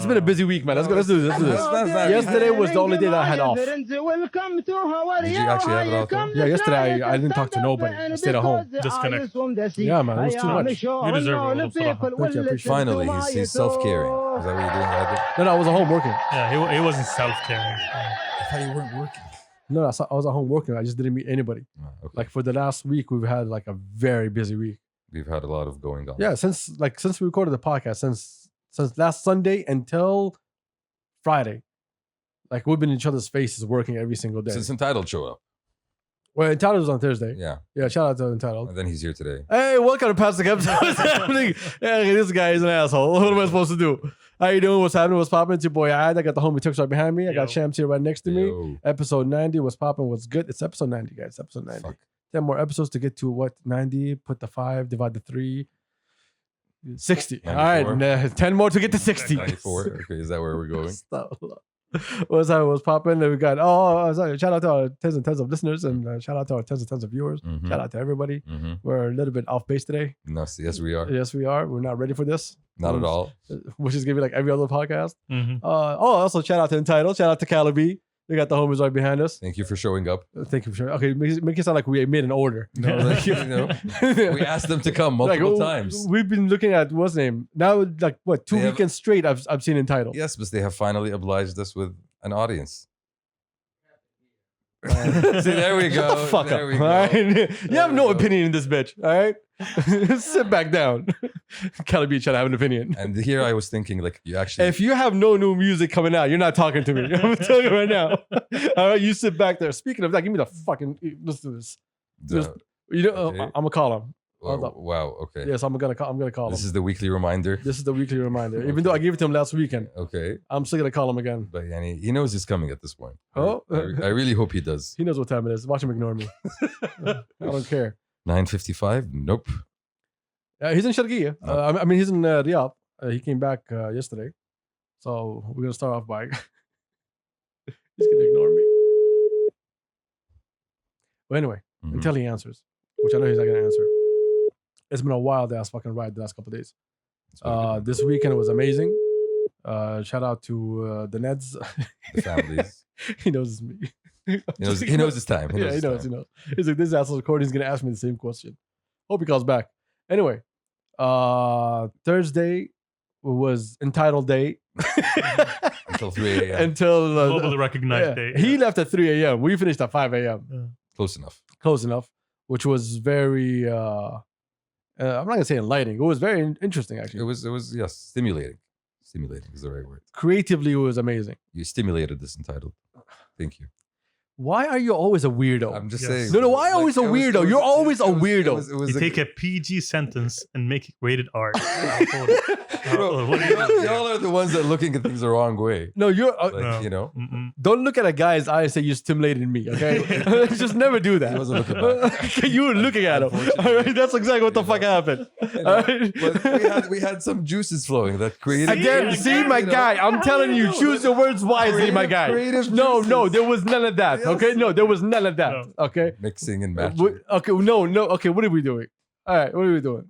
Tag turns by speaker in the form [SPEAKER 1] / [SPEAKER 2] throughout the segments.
[SPEAKER 1] been a busy week, man. Let's go. Let's do this. Yesterday was the only day that I had off.
[SPEAKER 2] Did you actually have it off?
[SPEAKER 1] Yeah, yesterday I didn't talk to nobody. I stayed at home.
[SPEAKER 3] Disconnect.
[SPEAKER 1] Yeah, man, it was too much.
[SPEAKER 3] You deserve it.
[SPEAKER 1] Thank you, I appreciate it.
[SPEAKER 2] Finally, he's self-caring. Is that what you're doing, Adil?
[SPEAKER 1] No, I was at home working.
[SPEAKER 3] Yeah, he wasn't self-caring.
[SPEAKER 2] I thought you weren't working.
[SPEAKER 1] No, I was at home working. I just didn't meet anybody.
[SPEAKER 2] Oh, okay.
[SPEAKER 1] Like for the last week, we've had like a very busy week.
[SPEAKER 2] We've had a lot of going on.
[SPEAKER 1] Yeah, since we recorded the podcast, since last Sunday until Friday, like we've been in each other's faces working every single day.
[SPEAKER 2] Since Entitled showed up.
[SPEAKER 1] Well, Entitled was on Thursday.
[SPEAKER 2] Yeah.
[SPEAKER 1] Yeah, shout out to Entitled.
[SPEAKER 2] And then he's here today.
[SPEAKER 1] Hey, welcome to Pastor Kabsa. What's happening? Hey, this guy is an asshole. What am I supposed to do? How you doing? What's happening? What's popping? It's your boy Ad. I got the homie Tux right behind me. I got Shams here right next to me.
[SPEAKER 2] Yo.
[SPEAKER 1] Episode 90. What's popping? What's good? It's episode 90, guys. Episode 90.
[SPEAKER 2] Fuck.
[SPEAKER 1] 10 more episodes to get to what? 90. Put the 5, divide the 3. 60.
[SPEAKER 2] 94.
[SPEAKER 1] All right. 10 more to get to 60.
[SPEAKER 2] 94. Okay, is that where we're going?
[SPEAKER 1] What's that? What's popping? And we got, sorry. Shout out to our tens and tens of listeners and shout out to our tens and tens of viewers.
[SPEAKER 2] Mhm.
[SPEAKER 1] Shout out to everybody.
[SPEAKER 2] Mm-hmm.
[SPEAKER 1] We're a little bit off base today.
[SPEAKER 2] Yes, we are.
[SPEAKER 1] Yes, we are. We're not ready for this.
[SPEAKER 2] Not at all.
[SPEAKER 1] Which is going to be like every other podcast.
[SPEAKER 3] Mm-hmm.
[SPEAKER 1] Also shout out to Entitled. Shout out to khaleeji. We got the homies right behind us.
[SPEAKER 2] Thank you for showing up.
[SPEAKER 1] Thank you for sure. Okay, make it sound like we made an order.
[SPEAKER 2] No, like, we asked them to come multiple times.
[SPEAKER 1] We've been looking at what's name now. Like what? 2 weekends straight. I've seen Entitled.
[SPEAKER 2] Yes, but they have finally obliged us with an audience. See, there we go.
[SPEAKER 1] Shut the fuck
[SPEAKER 2] there
[SPEAKER 1] up.
[SPEAKER 2] we go.
[SPEAKER 1] All right? You have no
[SPEAKER 2] go.
[SPEAKER 1] opinion in this bitch. All right, sit back down. khaleeji trying to have an opinion.
[SPEAKER 2] And here I was thinking, like, you actually.
[SPEAKER 1] If you have no new music coming out, you're not talking to me. I'm telling you right now. All right, you sit back there. Speaking of that, give me the fucking. Let's do this.
[SPEAKER 2] Okay.
[SPEAKER 1] I'm gonna call him.
[SPEAKER 2] Wow. Okay.
[SPEAKER 1] Yes, I'm gonna call him.
[SPEAKER 2] This is the weekly reminder.
[SPEAKER 1] This is the weekly reminder. Even though I gave it to him last weekend,
[SPEAKER 2] Okay.
[SPEAKER 1] I'm still gonna call him again.
[SPEAKER 2] But yani, he knows it's coming at this point.
[SPEAKER 1] Oh.
[SPEAKER 2] I really hope he does.
[SPEAKER 1] He knows what time it is. Watch him ignore me. I don't care.
[SPEAKER 2] 9:55? Nope.
[SPEAKER 1] He's in Sharqiya. I mean, he's in Riyadh. He came back yesterday. So we're going to start off by... He's going to ignore me. Well, anyway,
[SPEAKER 2] Mhm.
[SPEAKER 1] until he answers, which I know he's not going to answer. It's been a wild ass fucking ride the last couple of days.
[SPEAKER 2] That's what we do.
[SPEAKER 1] This weekend was amazing. Shout out to the Neds.
[SPEAKER 2] The families.
[SPEAKER 1] He knows it's me.
[SPEAKER 2] He knows his time.
[SPEAKER 1] He knows. He's like, this asshole's recording. He's going to ask me the same question. Hope he calls back. Anyway, Thursday was Entitled Day.
[SPEAKER 2] Until 3 a.m.
[SPEAKER 1] Until
[SPEAKER 3] Globally recognized day.
[SPEAKER 1] He left at 3 a.m. We finished at 5 a.m.
[SPEAKER 2] Close enough.
[SPEAKER 1] Close enough, which was very, I'm not going to say enlightening. It was very interesting, actually.
[SPEAKER 2] It was yes, stimulating. Stimulating is the right word.
[SPEAKER 1] Creatively, it was amazing.
[SPEAKER 2] You stimulated this Entitled. Thank you.
[SPEAKER 1] Why are you always a weirdo?
[SPEAKER 2] I'm just
[SPEAKER 3] Yes.
[SPEAKER 2] saying.
[SPEAKER 1] No, why always a weirdo? You're always a weirdo.
[SPEAKER 3] You take a PG sentence and make it rated R.
[SPEAKER 2] Bro,
[SPEAKER 3] What do you
[SPEAKER 2] y'all are the ones that are looking at things the wrong way.
[SPEAKER 1] No, you're.
[SPEAKER 2] Like,
[SPEAKER 3] No.
[SPEAKER 2] you know,
[SPEAKER 3] Mm-mm.
[SPEAKER 1] Don't look at a guy's eye and say you stimulated me, okay? Just never do that.
[SPEAKER 2] He wasn't looking back.
[SPEAKER 1] You were looking at him. All right, that's exactly what the fuck happened.
[SPEAKER 2] you
[SPEAKER 1] All
[SPEAKER 2] know,
[SPEAKER 1] right?
[SPEAKER 2] but we had some juices flowing that created.
[SPEAKER 1] Again, see, my
[SPEAKER 2] you know,
[SPEAKER 1] guy, I'm telling you, choose your words wisely, my guy.
[SPEAKER 2] creative
[SPEAKER 1] No,
[SPEAKER 2] juices.
[SPEAKER 1] there was none of that,
[SPEAKER 2] Yes.
[SPEAKER 1] okay? No, there was none of that,
[SPEAKER 3] No.
[SPEAKER 1] okay?
[SPEAKER 2] Mixing and matching.
[SPEAKER 1] Okay, no, okay, what are we doing? All right, what are we doing?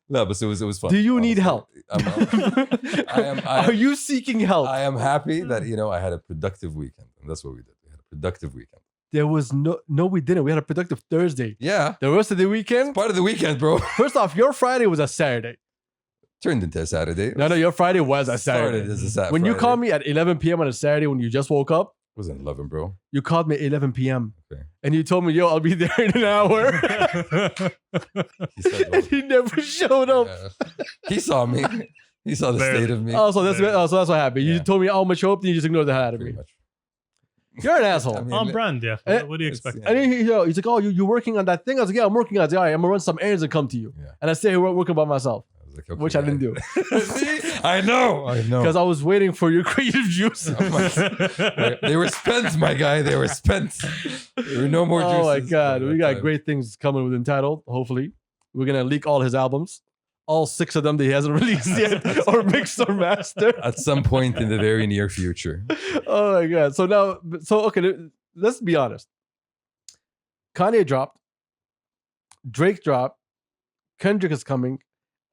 [SPEAKER 2] No, but it was fun.
[SPEAKER 1] Do you need help?
[SPEAKER 2] I
[SPEAKER 1] Are you seeking help?
[SPEAKER 2] am happy that I had a productive weekend, and that's what we did. We had a productive weekend.
[SPEAKER 1] There was no, we didn't. We had a productive Thursday.
[SPEAKER 2] Yeah,
[SPEAKER 1] The rest of the weekend,
[SPEAKER 2] part of the weekend, bro.
[SPEAKER 1] first off, your Friday was a Saturday.
[SPEAKER 2] Turned into a Saturday.
[SPEAKER 1] No, your Friday was a
[SPEAKER 2] Started
[SPEAKER 1] Saturday.
[SPEAKER 2] as a Saturday.
[SPEAKER 1] When you called me at 11 p.m. on a Saturday when you just woke up,
[SPEAKER 2] it wasn't 11, bro.
[SPEAKER 1] you called me at 11 p.m.
[SPEAKER 2] Okay.
[SPEAKER 1] And you told me, yo, I'll be there in an hour.
[SPEAKER 2] He said,
[SPEAKER 1] And he never showed up.
[SPEAKER 2] He saw me. He saw the
[SPEAKER 3] Barely.
[SPEAKER 2] state of me.
[SPEAKER 1] Oh, so that's what happened. You
[SPEAKER 2] Yeah.
[SPEAKER 1] told me how much hope, then you just ignored the hell out of
[SPEAKER 2] Pretty
[SPEAKER 1] me.
[SPEAKER 2] much.
[SPEAKER 1] You're an asshole.
[SPEAKER 2] I mean,
[SPEAKER 3] On brand, yeah.
[SPEAKER 1] Eh,
[SPEAKER 3] What do you
[SPEAKER 2] it's-
[SPEAKER 3] expect?
[SPEAKER 2] yeah.
[SPEAKER 1] And then he's like, oh, you're working on that thing? I was like, yeah, I'm working on it. I was like, all right, I'm going to run some errands and come to you.
[SPEAKER 2] Yeah.
[SPEAKER 1] And I stay here working by myself,
[SPEAKER 2] I was like, okay,
[SPEAKER 1] which I didn't do.
[SPEAKER 2] See? I know.
[SPEAKER 1] Because I was waiting for your creative juice.
[SPEAKER 2] They were spent, my guy. They were spent. There were no more juices.
[SPEAKER 1] Oh my God.
[SPEAKER 2] by
[SPEAKER 1] We
[SPEAKER 2] that
[SPEAKER 1] got
[SPEAKER 2] time.
[SPEAKER 1] great things coming with Entitled, hopefully. We're going to leak all his albums. All 6 of them that he hasn't released yet or mixed or mastered.
[SPEAKER 2] At some point in the very near future.
[SPEAKER 1] Oh my God. So okay, let's be honest. Kanye dropped. Drake dropped. Kendrick is coming.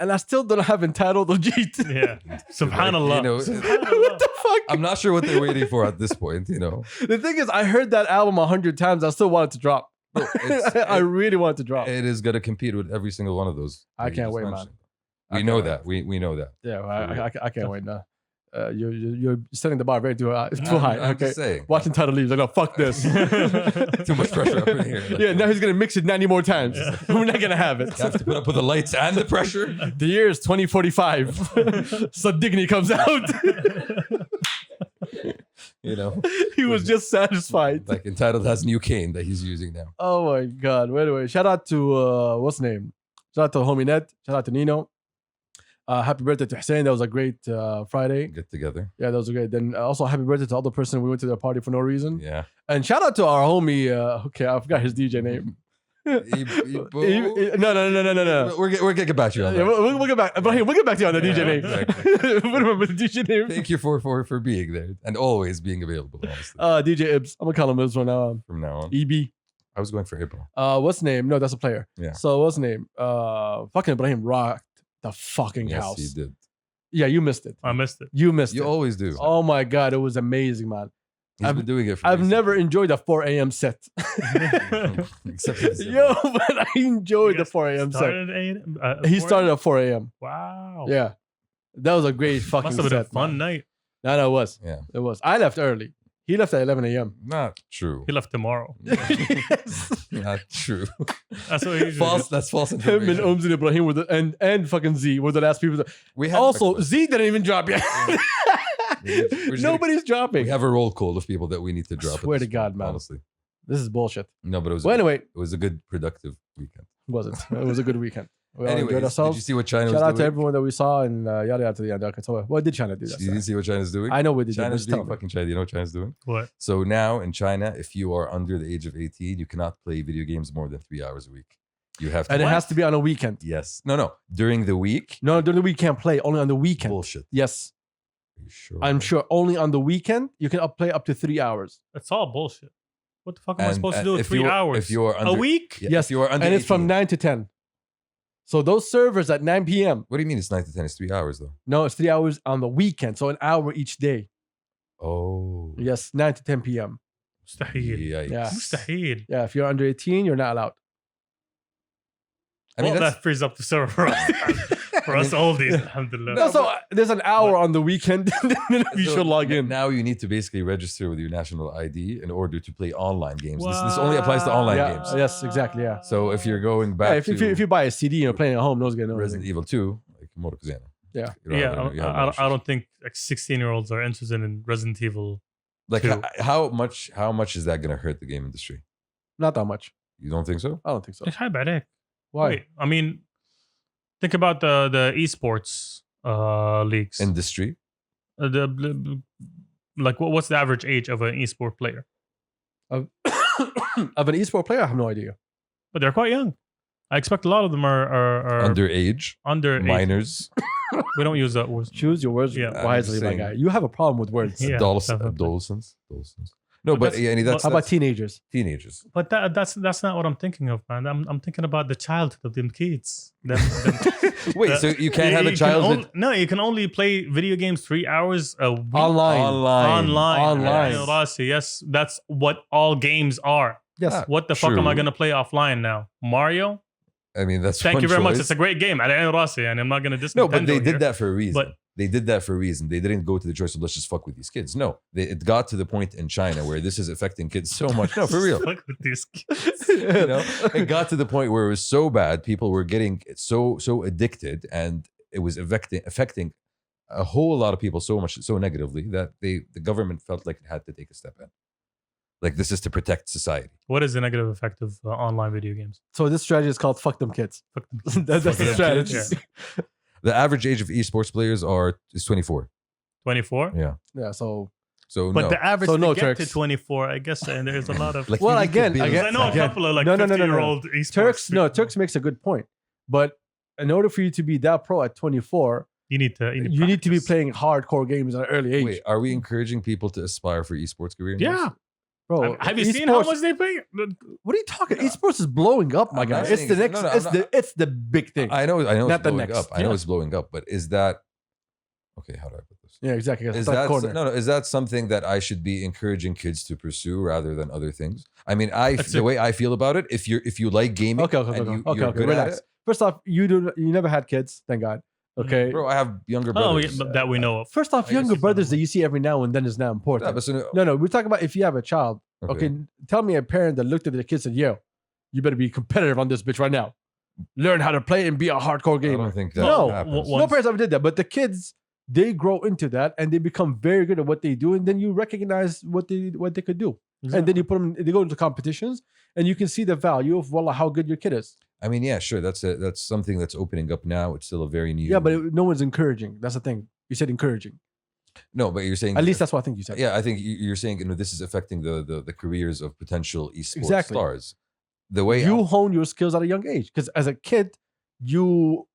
[SPEAKER 1] and I still don't have entitled or Jeet.
[SPEAKER 3] Yeah. Subhanallah.
[SPEAKER 2] You know,
[SPEAKER 1] What the fuck?
[SPEAKER 2] I'm not sure what they're waiting for at this point. You know,
[SPEAKER 1] The thing is, I heard that album 100 times. I still want it to drop.
[SPEAKER 2] No,
[SPEAKER 1] I really want it to drop.
[SPEAKER 2] it is going to compete with every single one of those.
[SPEAKER 1] I
[SPEAKER 2] that you
[SPEAKER 1] can't
[SPEAKER 2] just
[SPEAKER 1] wait, man.
[SPEAKER 2] mentioned.
[SPEAKER 1] I
[SPEAKER 2] We
[SPEAKER 1] can't
[SPEAKER 2] know
[SPEAKER 1] wait.
[SPEAKER 2] that. We know that.
[SPEAKER 1] Yeah, well, I can't wait now. You're setting the bar very too high.
[SPEAKER 2] I'm
[SPEAKER 1] Okay,
[SPEAKER 2] just saying.
[SPEAKER 1] watching title leaves. Like, no, fuck this.
[SPEAKER 2] Too much pressure up in here. Like,
[SPEAKER 1] Yeah, now he's gonna mix it 90 more times. We're not gonna have it.
[SPEAKER 2] you have to put up with the lights and the pressure.
[SPEAKER 1] The year is 2045. So Dignity comes out.
[SPEAKER 2] You know,
[SPEAKER 1] He was just satisfied.
[SPEAKER 2] like Entitled has new cane that he's using now.
[SPEAKER 1] Oh my god. Wait, wait. Shout out to what's his name? Shout out to homie Ned. Shout out to Nino. Happy birthday to Hussein. That was a great Friday.
[SPEAKER 2] Get together.
[SPEAKER 1] Yeah, that was great. Then also happy birthday to the other person we went to their party for no reason.
[SPEAKER 2] Yeah.
[SPEAKER 1] And shout out to our homie. Okay, I forgot his DJ name. No.
[SPEAKER 2] We're getting back to you on
[SPEAKER 1] Yeah,
[SPEAKER 2] that.
[SPEAKER 1] we'll get back. But we'll get back to you on the DJ
[SPEAKER 2] Yeah,
[SPEAKER 1] name.
[SPEAKER 2] exactly.
[SPEAKER 1] What remember the DJ name?
[SPEAKER 2] Thank you for being there and always being available. Honestly,
[SPEAKER 1] DJ Ibs. I'm gonna call him Ibs from now on.
[SPEAKER 2] from now on,
[SPEAKER 1] EB.
[SPEAKER 2] I was going for April.
[SPEAKER 1] What's his name? No, that's a player.
[SPEAKER 2] Yeah.
[SPEAKER 1] So what's his name? Fucking Ibrahim rocked the fucking
[SPEAKER 2] Yes,
[SPEAKER 1] house.
[SPEAKER 2] he did.
[SPEAKER 1] Yeah, you missed it.
[SPEAKER 3] I missed it.
[SPEAKER 1] You missed
[SPEAKER 2] You
[SPEAKER 1] it.
[SPEAKER 2] always do.
[SPEAKER 1] Oh my god, it was amazing, man.
[SPEAKER 2] He's been doing it. For
[SPEAKER 1] I've
[SPEAKER 2] recently.
[SPEAKER 1] never enjoyed a 4 a.m. set.
[SPEAKER 2] Except for this
[SPEAKER 1] Yo, but I enjoyed the 4 a.m. set.
[SPEAKER 3] Started at
[SPEAKER 1] He
[SPEAKER 3] 4
[SPEAKER 1] started at 4 a.m.
[SPEAKER 3] Wow.
[SPEAKER 1] Yeah, that was a great fucking
[SPEAKER 3] Must have been a
[SPEAKER 1] set.
[SPEAKER 3] fun
[SPEAKER 1] man.
[SPEAKER 3] night.
[SPEAKER 1] No, it was.
[SPEAKER 2] Yeah.
[SPEAKER 1] It was. I left early. He left at 11 a.m.
[SPEAKER 2] Not true.
[SPEAKER 3] He left tomorrow.
[SPEAKER 1] Yes.
[SPEAKER 2] Not true.
[SPEAKER 3] That's what he usually
[SPEAKER 2] False. That's false
[SPEAKER 1] Him and
[SPEAKER 2] information.
[SPEAKER 1] Umz and Ibrahim were and fucking Z were the last people.
[SPEAKER 2] We had
[SPEAKER 1] Also,
[SPEAKER 2] breakfast.
[SPEAKER 1] Z didn't even drop yet.
[SPEAKER 2] We're just
[SPEAKER 1] Nobody's dropping.
[SPEAKER 2] We have a roll call of people that we need to drop. at
[SPEAKER 1] Swear
[SPEAKER 2] this
[SPEAKER 1] to God,
[SPEAKER 2] point,
[SPEAKER 1] man.
[SPEAKER 2] Honestly,
[SPEAKER 1] This is bullshit.
[SPEAKER 2] no, but it was.
[SPEAKER 1] Well, anyway,
[SPEAKER 2] It was a good, productive weekend.
[SPEAKER 1] wasn't. It was a good weekend. We all
[SPEAKER 2] Anyways,
[SPEAKER 1] enjoyed
[SPEAKER 2] did you
[SPEAKER 1] ourselves.
[SPEAKER 2] see what China
[SPEAKER 1] Shout
[SPEAKER 2] was
[SPEAKER 1] out
[SPEAKER 2] doing?
[SPEAKER 1] to everyone that we saw and yada yada to the end. Okay, so what did China do?
[SPEAKER 2] Did you see what China's doing?
[SPEAKER 1] I know what they did.
[SPEAKER 2] China's
[SPEAKER 1] Just tell
[SPEAKER 2] being
[SPEAKER 1] me.
[SPEAKER 2] fucking China. You know what China's doing?
[SPEAKER 3] What?
[SPEAKER 2] So now in China, if you are under the age of 18, you cannot play video games more than 3 hours a week. You have to.
[SPEAKER 1] And it
[SPEAKER 3] What?
[SPEAKER 1] has to be on a weekend.
[SPEAKER 2] Yes. No. During the week.
[SPEAKER 1] No, during the week you can't play. Only on the weekend.
[SPEAKER 2] Bullshit.
[SPEAKER 1] Yes,
[SPEAKER 2] Are you sure?
[SPEAKER 1] I'm sure. Only on the weekend you can play up to 3 hours.
[SPEAKER 3] It's all bullshit. What the fuck am I
[SPEAKER 2] And,
[SPEAKER 3] supposed to do with
[SPEAKER 2] if
[SPEAKER 3] 3
[SPEAKER 2] you're-
[SPEAKER 3] hours?
[SPEAKER 2] If you are under,
[SPEAKER 3] a week?
[SPEAKER 2] Yeah,
[SPEAKER 1] Yes,
[SPEAKER 2] If you are under
[SPEAKER 1] And it's from
[SPEAKER 2] 18.
[SPEAKER 1] 9 to 10. So those servers at 9 p.m.
[SPEAKER 2] What do you mean it's 9 to 10? It's 3 hours though.
[SPEAKER 1] No, it's 3 hours on the weekend. So an hour each day.
[SPEAKER 2] Oh.
[SPEAKER 1] Yes, 9 to 10 p.m.
[SPEAKER 3] مستحيل.
[SPEAKER 2] Yikes.
[SPEAKER 1] Yeah.
[SPEAKER 3] مستحيل.
[SPEAKER 1] Yeah, if you're under 18, you're not allowed.
[SPEAKER 2] I mean,
[SPEAKER 3] Well,
[SPEAKER 2] that's,
[SPEAKER 3] that frees up the server for us. For us oldies, alhamdulillah.
[SPEAKER 1] No, so there's an hour on the weekend. Then you
[SPEAKER 2] so
[SPEAKER 1] should log in.
[SPEAKER 2] Now you need to basically register with your national ID in order to play online games. This only applies to online
[SPEAKER 1] Yeah,
[SPEAKER 2] games.
[SPEAKER 1] yes, exactly, yeah.
[SPEAKER 2] So if you're going back
[SPEAKER 1] Yeah, if you buy a CD and you're playing at home, no one's gonna know.
[SPEAKER 2] Resident
[SPEAKER 1] anything.
[SPEAKER 2] Evil 2, like Mortal Kombat.
[SPEAKER 1] Yeah.
[SPEAKER 3] Yeah, I don't think like 16-year-olds are interested in Resident Evil.
[SPEAKER 2] Like
[SPEAKER 3] 2.
[SPEAKER 2] how much is that going to hurt the game industry?
[SPEAKER 1] Not that much.
[SPEAKER 2] You don't think so?
[SPEAKER 1] I don't think so.
[SPEAKER 3] إيش هاي عليك?
[SPEAKER 1] Why?
[SPEAKER 3] Wait, I mean, think about the esports leagues.
[SPEAKER 2] Industry.
[SPEAKER 3] Like what's the average age of an esport player?
[SPEAKER 1] Of an esport player, I have no idea.
[SPEAKER 3] But they're quite young. I expect a lot of them are
[SPEAKER 2] Underage.
[SPEAKER 3] under age.
[SPEAKER 2] Minors.
[SPEAKER 3] We don't use that word.
[SPEAKER 1] Choose your words
[SPEAKER 3] Yeah.
[SPEAKER 2] I'm
[SPEAKER 1] wisely,
[SPEAKER 2] just
[SPEAKER 1] my
[SPEAKER 2] saying.
[SPEAKER 1] guy. You have a problem with words.
[SPEAKER 3] Yeah, definitely.
[SPEAKER 2] Adolescents. No,
[SPEAKER 3] But
[SPEAKER 2] but
[SPEAKER 3] that's-
[SPEAKER 2] yeah, that's
[SPEAKER 1] How about
[SPEAKER 2] that's
[SPEAKER 1] teenagers?
[SPEAKER 2] teenagers.
[SPEAKER 3] But that's not what I'm thinking of, man. I'm thinking about the childhood of them kids. Them,
[SPEAKER 2] Wait, so you can't have a
[SPEAKER 3] can
[SPEAKER 2] childhood
[SPEAKER 3] no, you can only play video games 3 hours a week.
[SPEAKER 1] Online.
[SPEAKER 3] Online.
[SPEAKER 1] Online.
[SPEAKER 3] Rasi, yes, that's what all games are.
[SPEAKER 1] Yes.
[SPEAKER 2] Ah,
[SPEAKER 3] What the fuck am I
[SPEAKER 2] True.
[SPEAKER 3] gonna play offline now? Mario?
[SPEAKER 2] I mean, that's
[SPEAKER 3] Thank
[SPEAKER 2] one
[SPEAKER 3] you very much.
[SPEAKER 2] choice.
[SPEAKER 3] It's a great game. Rasi, and I'm not gonna dismiss
[SPEAKER 2] No, but they
[SPEAKER 3] Nintendo
[SPEAKER 2] did
[SPEAKER 3] here.
[SPEAKER 2] that for a reason.
[SPEAKER 3] But-
[SPEAKER 2] They did that for a reason. They didn't go to the choice of let's just fuck with these kids. No, it got to the point in China where this is affecting kids so much. No, for real.
[SPEAKER 3] Fuck with these kids.
[SPEAKER 2] You know, it got to the point where it was so bad, people were getting so addicted, and it was affecting a whole lot of people so negatively that the government felt like it had to take a step in. Like this is to protect society.
[SPEAKER 3] What is the negative effect of online video games?
[SPEAKER 1] So this strategy is called fuck them kids.
[SPEAKER 3] Fuck them.
[SPEAKER 1] That's
[SPEAKER 2] Fuck
[SPEAKER 1] the
[SPEAKER 2] them
[SPEAKER 1] strategy.
[SPEAKER 2] kids. The average age of esports players is 24.
[SPEAKER 3] 24.
[SPEAKER 2] Yeah.
[SPEAKER 1] Yeah, so
[SPEAKER 2] So
[SPEAKER 3] But
[SPEAKER 2] no.
[SPEAKER 3] the average
[SPEAKER 1] So
[SPEAKER 3] to
[SPEAKER 1] no,
[SPEAKER 3] get
[SPEAKER 1] Turks.
[SPEAKER 3] to 24, I guess, and there's a lot of.
[SPEAKER 2] Like,
[SPEAKER 1] Well,
[SPEAKER 2] you need to
[SPEAKER 1] again,
[SPEAKER 2] build-
[SPEAKER 3] Because I know a
[SPEAKER 1] again-
[SPEAKER 3] couple of like
[SPEAKER 1] No, no, no, no, no.
[SPEAKER 3] 50-year-old esports.
[SPEAKER 1] Turks
[SPEAKER 3] people.
[SPEAKER 1] Turks makes a good point. But in order for you to be that pro at 24,
[SPEAKER 3] You need to.
[SPEAKER 1] you need to be
[SPEAKER 3] practice.
[SPEAKER 1] playing hardcore games at an early age.
[SPEAKER 2] Wait, are we encouraging people to aspire for esports career?
[SPEAKER 3] Yeah.
[SPEAKER 1] Bro,
[SPEAKER 3] Have you seen how
[SPEAKER 1] esports-
[SPEAKER 3] much they pay?
[SPEAKER 1] What are you talking? Esports is blowing up, my
[SPEAKER 2] I'm
[SPEAKER 1] guy.
[SPEAKER 2] not
[SPEAKER 1] It's
[SPEAKER 2] saying
[SPEAKER 1] the
[SPEAKER 2] it's-
[SPEAKER 1] next.
[SPEAKER 2] no, no, I'm not-
[SPEAKER 1] It's the big thing.
[SPEAKER 2] I know
[SPEAKER 1] Not
[SPEAKER 2] it's
[SPEAKER 1] the
[SPEAKER 2] blowing
[SPEAKER 1] next.
[SPEAKER 2] up. I know
[SPEAKER 1] Yeah.
[SPEAKER 2] it's blowing up, but is that okay? How do I put this?
[SPEAKER 1] Yeah, exactly.
[SPEAKER 2] Is
[SPEAKER 1] Top
[SPEAKER 2] that
[SPEAKER 1] corner.
[SPEAKER 2] no? Is that something that I should be encouraging kids to pursue rather than other things? I mean,
[SPEAKER 3] That's
[SPEAKER 2] the
[SPEAKER 3] it.
[SPEAKER 2] way I feel about it, if you like gaming,
[SPEAKER 1] Okay,
[SPEAKER 2] and you're good
[SPEAKER 1] relax.
[SPEAKER 2] at
[SPEAKER 1] First off, you never had kids, thank God. Okay.
[SPEAKER 2] it, bro. I have younger
[SPEAKER 3] Oh,
[SPEAKER 2] brothers.
[SPEAKER 3] yeah, that we know of.
[SPEAKER 1] First off,
[SPEAKER 2] I
[SPEAKER 1] younger
[SPEAKER 3] guess-
[SPEAKER 1] brothers that you see every now and then is now important.
[SPEAKER 2] Yeah, but so,
[SPEAKER 1] No, we're talking about if you have a child. Okay, tell me a parent that looked at their kids and said, "Yo, you better be competitive on this bitch right now. Learn how to play and be a hardcore
[SPEAKER 2] I
[SPEAKER 1] gamer."
[SPEAKER 2] don't think that
[SPEAKER 1] No,
[SPEAKER 2] happens.
[SPEAKER 3] Well,
[SPEAKER 1] No parents ever did that, but the kids they grow into that and they become very good at what they do, and then you recognize what they could do, and then you put them. They go into competitions, and you can see the value of how good your kid is.
[SPEAKER 2] I mean, yeah, sure. That's something that's opening up now. It's still a very new.
[SPEAKER 1] Yeah, but no one's encouraging. That's the thing. You said encouraging.
[SPEAKER 2] no, but you're saying
[SPEAKER 1] At least that's what I think you said.
[SPEAKER 2] yeah. I think you're saying this is affecting the careers of potential esports
[SPEAKER 1] Exactly.
[SPEAKER 2] stars. The way
[SPEAKER 1] You hone your skills at a young age because as a kid, you're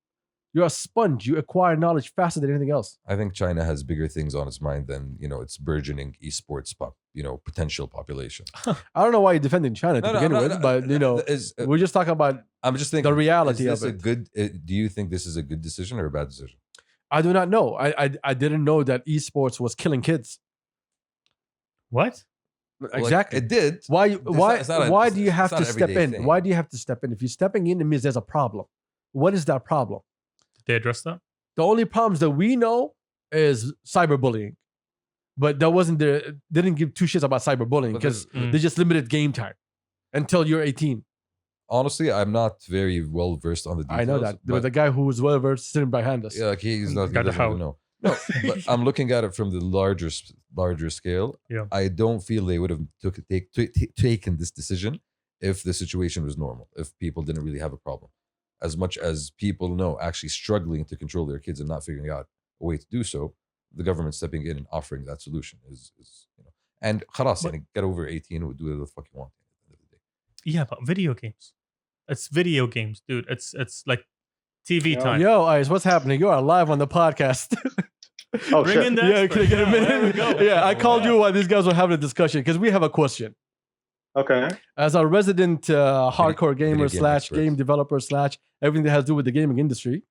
[SPEAKER 1] a sponge. You acquire knowledge faster than anything else.
[SPEAKER 2] I think China has bigger things on its mind than its burgeoning esports potential population.
[SPEAKER 1] I don't know why you're defending China to begin with, but we're just talking about
[SPEAKER 2] I'm just thinking
[SPEAKER 1] the reality
[SPEAKER 2] is
[SPEAKER 1] of
[SPEAKER 2] this
[SPEAKER 1] it.
[SPEAKER 2] a good? Do you think this is a good decision or a bad decision?
[SPEAKER 1] I do not know. I didn't know that esports was killing kids.
[SPEAKER 3] What?
[SPEAKER 1] Exactly.
[SPEAKER 2] It did.
[SPEAKER 1] Why
[SPEAKER 2] not
[SPEAKER 1] do you have
[SPEAKER 2] it's not
[SPEAKER 1] to
[SPEAKER 2] an
[SPEAKER 1] step
[SPEAKER 2] everyday
[SPEAKER 1] in?
[SPEAKER 2] thing.
[SPEAKER 1] Why do you have to step in? If you're stepping in, it means there's a problem. What is that problem?
[SPEAKER 3] Did they address that?
[SPEAKER 1] The only problems that we know is cyberbullying. But that wasn't they didn't give two shits about cyberbullying
[SPEAKER 2] But
[SPEAKER 1] because
[SPEAKER 3] Mm.
[SPEAKER 1] they just limited game time until you're 18.
[SPEAKER 2] Honestly, I'm not very well versed on the details.
[SPEAKER 1] I know that. But
[SPEAKER 2] But
[SPEAKER 1] the guy who was well versed sitting behind us.
[SPEAKER 2] yeah, like he's not. He
[SPEAKER 3] Got the
[SPEAKER 2] doesn't even
[SPEAKER 3] how.
[SPEAKER 2] know. No, but I'm looking at it from the larger scale.
[SPEAKER 3] Yeah.
[SPEAKER 2] I don't feel they would have taken this decision if the situation was normal, if people didn't really have a problem. As much as people know actually struggling to control their kids and not figuring out a way to do so, the government stepping in and offering that solution is and khalas,
[SPEAKER 3] But-
[SPEAKER 2] yani, get over 18 and do whatever the fuck you want at the end of the day.
[SPEAKER 3] Yeah, but video games. It's video games, dude. It's like TV
[SPEAKER 4] Yeah.
[SPEAKER 3] time.
[SPEAKER 1] Yo, Ice, what's happening? You are live on the podcast.
[SPEAKER 4] Oh,
[SPEAKER 3] Bring
[SPEAKER 4] shit.
[SPEAKER 3] in the
[SPEAKER 1] Yeah,
[SPEAKER 3] expert.
[SPEAKER 1] can I get a
[SPEAKER 3] Yeah, there we
[SPEAKER 1] minute?
[SPEAKER 3] go.
[SPEAKER 1] Yeah, I called you while these guys were having a discussion because we have a question.
[SPEAKER 4] Okay.
[SPEAKER 1] As a resident hardcore gamer
[SPEAKER 2] video game
[SPEAKER 1] slash
[SPEAKER 2] expert.
[SPEAKER 1] game developer slash everything that has to do with the gaming industry,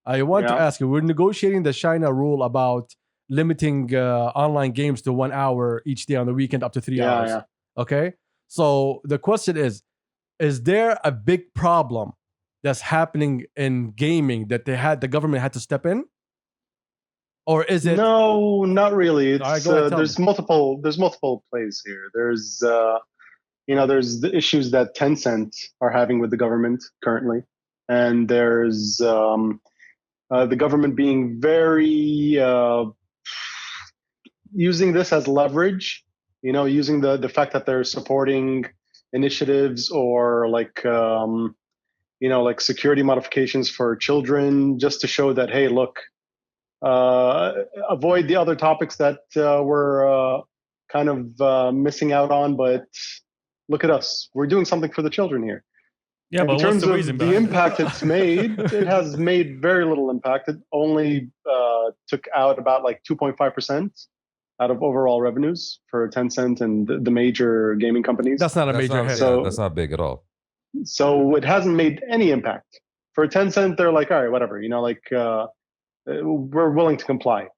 [SPEAKER 1] I want to
[SPEAKER 4] Yeah.
[SPEAKER 1] ask you, we're negotiating the China rule about limiting online games to 1 hour each day on the weekend up to 3
[SPEAKER 4] Yeah,
[SPEAKER 1] hours.
[SPEAKER 4] yeah.
[SPEAKER 1] Okay. So the question is there a big problem that's happening in gaming that the government had to step in? Or is it
[SPEAKER 4] No, not really. It's,
[SPEAKER 1] All right, go ahead, tell
[SPEAKER 4] there's multiple plays here. There's there's the issues that Tencent are having with the government currently, and there's the government being very using this as leverage. Using the fact that they're supporting initiatives or like security modifications for children, just to show that, hey, look, avoid the other topics that we're kind of missing out on, but look at us, we're doing something for the children here.
[SPEAKER 3] Yeah,
[SPEAKER 4] In
[SPEAKER 3] but what's
[SPEAKER 4] terms
[SPEAKER 3] the
[SPEAKER 4] of
[SPEAKER 3] reason
[SPEAKER 4] the
[SPEAKER 3] behind it?
[SPEAKER 4] impact it's made, it has made very little impact. It only took out about like 2.5% out of overall revenues for Tencent and the major gaming companies.
[SPEAKER 1] that's not a
[SPEAKER 2] That's
[SPEAKER 1] major
[SPEAKER 2] not,
[SPEAKER 1] hit?
[SPEAKER 4] So-
[SPEAKER 2] that's not big at all.
[SPEAKER 4] So it hasn't made any impact. For Tencent, they're like, all right, whatever, we're willing to comply.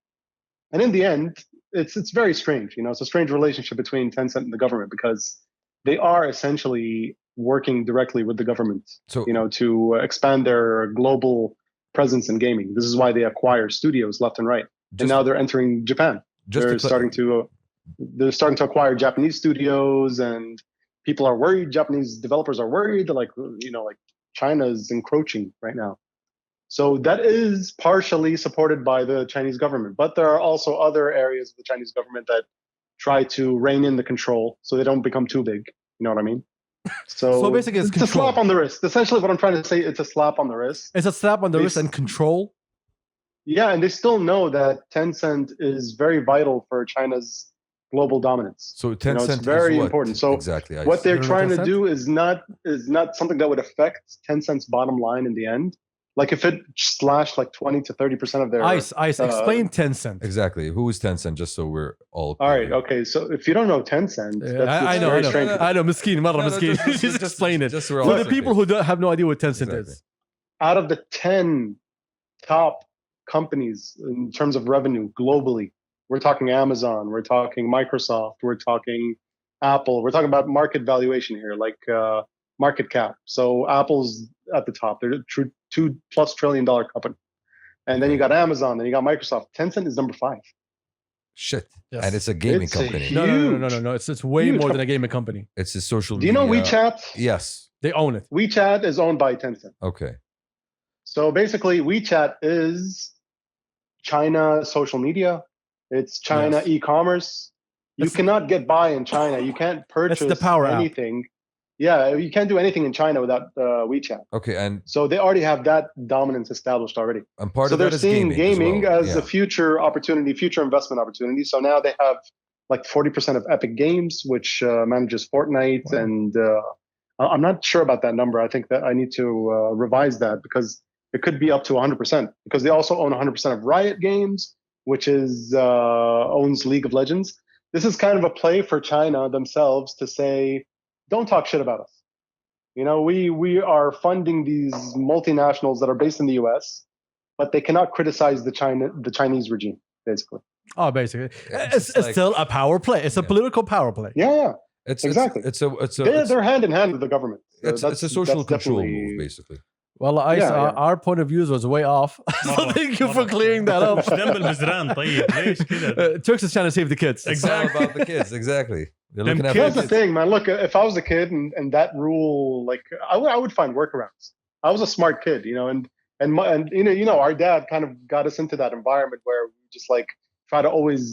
[SPEAKER 4] And in the end, it's very strange. It's a strange relationship between Tencent and the government because they are essentially working directly with the government,
[SPEAKER 2] So
[SPEAKER 4] to expand their global presence in gaming. This is why they acquire studios left and right. And
[SPEAKER 2] just,
[SPEAKER 4] now they're entering Japan.
[SPEAKER 2] just
[SPEAKER 4] They're
[SPEAKER 2] to cla-
[SPEAKER 4] starting to acquire Japanese studios, and people are worried. Japanese developers are worried. They're like, like China is encroaching right now. So that is partially supported by the Chinese government, but there are also other areas of the Chinese government that try to rein in the control so they don't become too big. You know what I mean? So
[SPEAKER 1] basically it's
[SPEAKER 4] a
[SPEAKER 1] control.
[SPEAKER 4] slap on the wrist. Essentially, what I'm trying to say, it's a slap on the wrist.
[SPEAKER 1] It's a slap on the
[SPEAKER 4] They
[SPEAKER 1] wrist
[SPEAKER 4] s-
[SPEAKER 1] and control.
[SPEAKER 4] Yeah, and they still know that Tencent is very vital for China's global dominance.
[SPEAKER 2] So Tencent
[SPEAKER 4] it's very
[SPEAKER 2] is what?
[SPEAKER 4] important. So
[SPEAKER 2] exactly.
[SPEAKER 4] What they're
[SPEAKER 1] You don't know
[SPEAKER 4] trying to
[SPEAKER 1] Tencent?
[SPEAKER 4] do is not something that would affect Tencent's bottom line in the end. Like if it slashed like 20 to 30% of their
[SPEAKER 1] Ice, explain Tencent.
[SPEAKER 2] Exactly. Who is Tencent? Just so we're all
[SPEAKER 4] All right,
[SPEAKER 2] clear.
[SPEAKER 4] okay. So if you don't know Tencent,
[SPEAKER 1] Yeah,
[SPEAKER 4] that's
[SPEAKER 1] I know,
[SPEAKER 4] very
[SPEAKER 1] I know,
[SPEAKER 4] strange.
[SPEAKER 1] I know. Miskin, Marra,
[SPEAKER 2] No, no,
[SPEAKER 1] Miskin.
[SPEAKER 2] just-
[SPEAKER 1] Just explain it
[SPEAKER 2] just so we're
[SPEAKER 1] for
[SPEAKER 2] all
[SPEAKER 1] the
[SPEAKER 2] on the
[SPEAKER 1] people
[SPEAKER 2] same
[SPEAKER 1] who don't have no idea what Tencent
[SPEAKER 2] Exactly.
[SPEAKER 1] is.
[SPEAKER 4] Out of the 10 top companies in terms of revenue globally, we're talking Amazon, we're talking Microsoft, we're talking Apple, we're talking about market valuation here, like market cap. So Apple's at the top. They're a $2+ trillion company. And then you got Amazon, then you got Microsoft. Tencent is number 5.
[SPEAKER 2] Shit.
[SPEAKER 1] Yes.
[SPEAKER 2] And it's a gaming
[SPEAKER 4] It's a
[SPEAKER 2] company.
[SPEAKER 4] huge-
[SPEAKER 1] No. It's way
[SPEAKER 4] Huge
[SPEAKER 1] more than a gaming company.
[SPEAKER 2] It's a social
[SPEAKER 4] Do you know
[SPEAKER 2] media.
[SPEAKER 4] WeChat?
[SPEAKER 2] Yes.
[SPEAKER 1] They own it.
[SPEAKER 4] WeChat is owned by Tencent.
[SPEAKER 2] Okay.
[SPEAKER 4] So basically, WeChat is China social media. It's China
[SPEAKER 1] Yes.
[SPEAKER 4] e-commerce. You
[SPEAKER 1] That's-
[SPEAKER 4] cannot get by in China. You can't purchase
[SPEAKER 1] the power app.
[SPEAKER 4] anything. Yeah, you can't do anything in China without WeChat.
[SPEAKER 2] Okay. And
[SPEAKER 4] So they already have that dominance established already.
[SPEAKER 2] part
[SPEAKER 4] So
[SPEAKER 2] of
[SPEAKER 4] they're
[SPEAKER 2] that is
[SPEAKER 4] seeing
[SPEAKER 2] gaming,
[SPEAKER 4] as
[SPEAKER 2] well.
[SPEAKER 4] a future opportunity, future investment opportunity. So now they have like 40% of Epic Games, which manages Fortnite,
[SPEAKER 1] Wow.
[SPEAKER 4] and I'm not sure about that number. I think that I need to revise that because it could be up to 100% because they also own 100% of Riot Games, which is owns League of Legends. This is kind of a play for China themselves to say, don't talk shit about us. You know, we are funding these multinationals that are based in the U.S., but they cannot criticize the Chinese regime, basically.
[SPEAKER 1] Oh, basically,
[SPEAKER 2] It's
[SPEAKER 1] it's
[SPEAKER 2] like-
[SPEAKER 1] still a power play. It's a
[SPEAKER 2] Yeah.
[SPEAKER 1] political power play.
[SPEAKER 4] Yeah,
[SPEAKER 2] It's
[SPEAKER 4] exactly. They're hand in hand with the government. So
[SPEAKER 2] it's a social
[SPEAKER 4] that's
[SPEAKER 2] control
[SPEAKER 4] definitely-
[SPEAKER 2] move, basically.
[SPEAKER 1] Well, Ice,
[SPEAKER 4] Yeah, yeah.
[SPEAKER 1] our point of views was way off. So
[SPEAKER 3] مرة-
[SPEAKER 1] thank you for
[SPEAKER 3] مرة.
[SPEAKER 1] clearing that up.
[SPEAKER 3] مش ذنب المزرعة طيب ليش كده؟
[SPEAKER 1] Turks is trying to save the kids.
[SPEAKER 2] It's all about the kids, exactly. They're
[SPEAKER 3] Them
[SPEAKER 2] looking at
[SPEAKER 4] Here's
[SPEAKER 2] the
[SPEAKER 4] the thing, man. Look, if I was a kid and that rule, like I would find workarounds. I was a smart kid, you know, and you know, our dad kind of got us into that environment where we just like try to always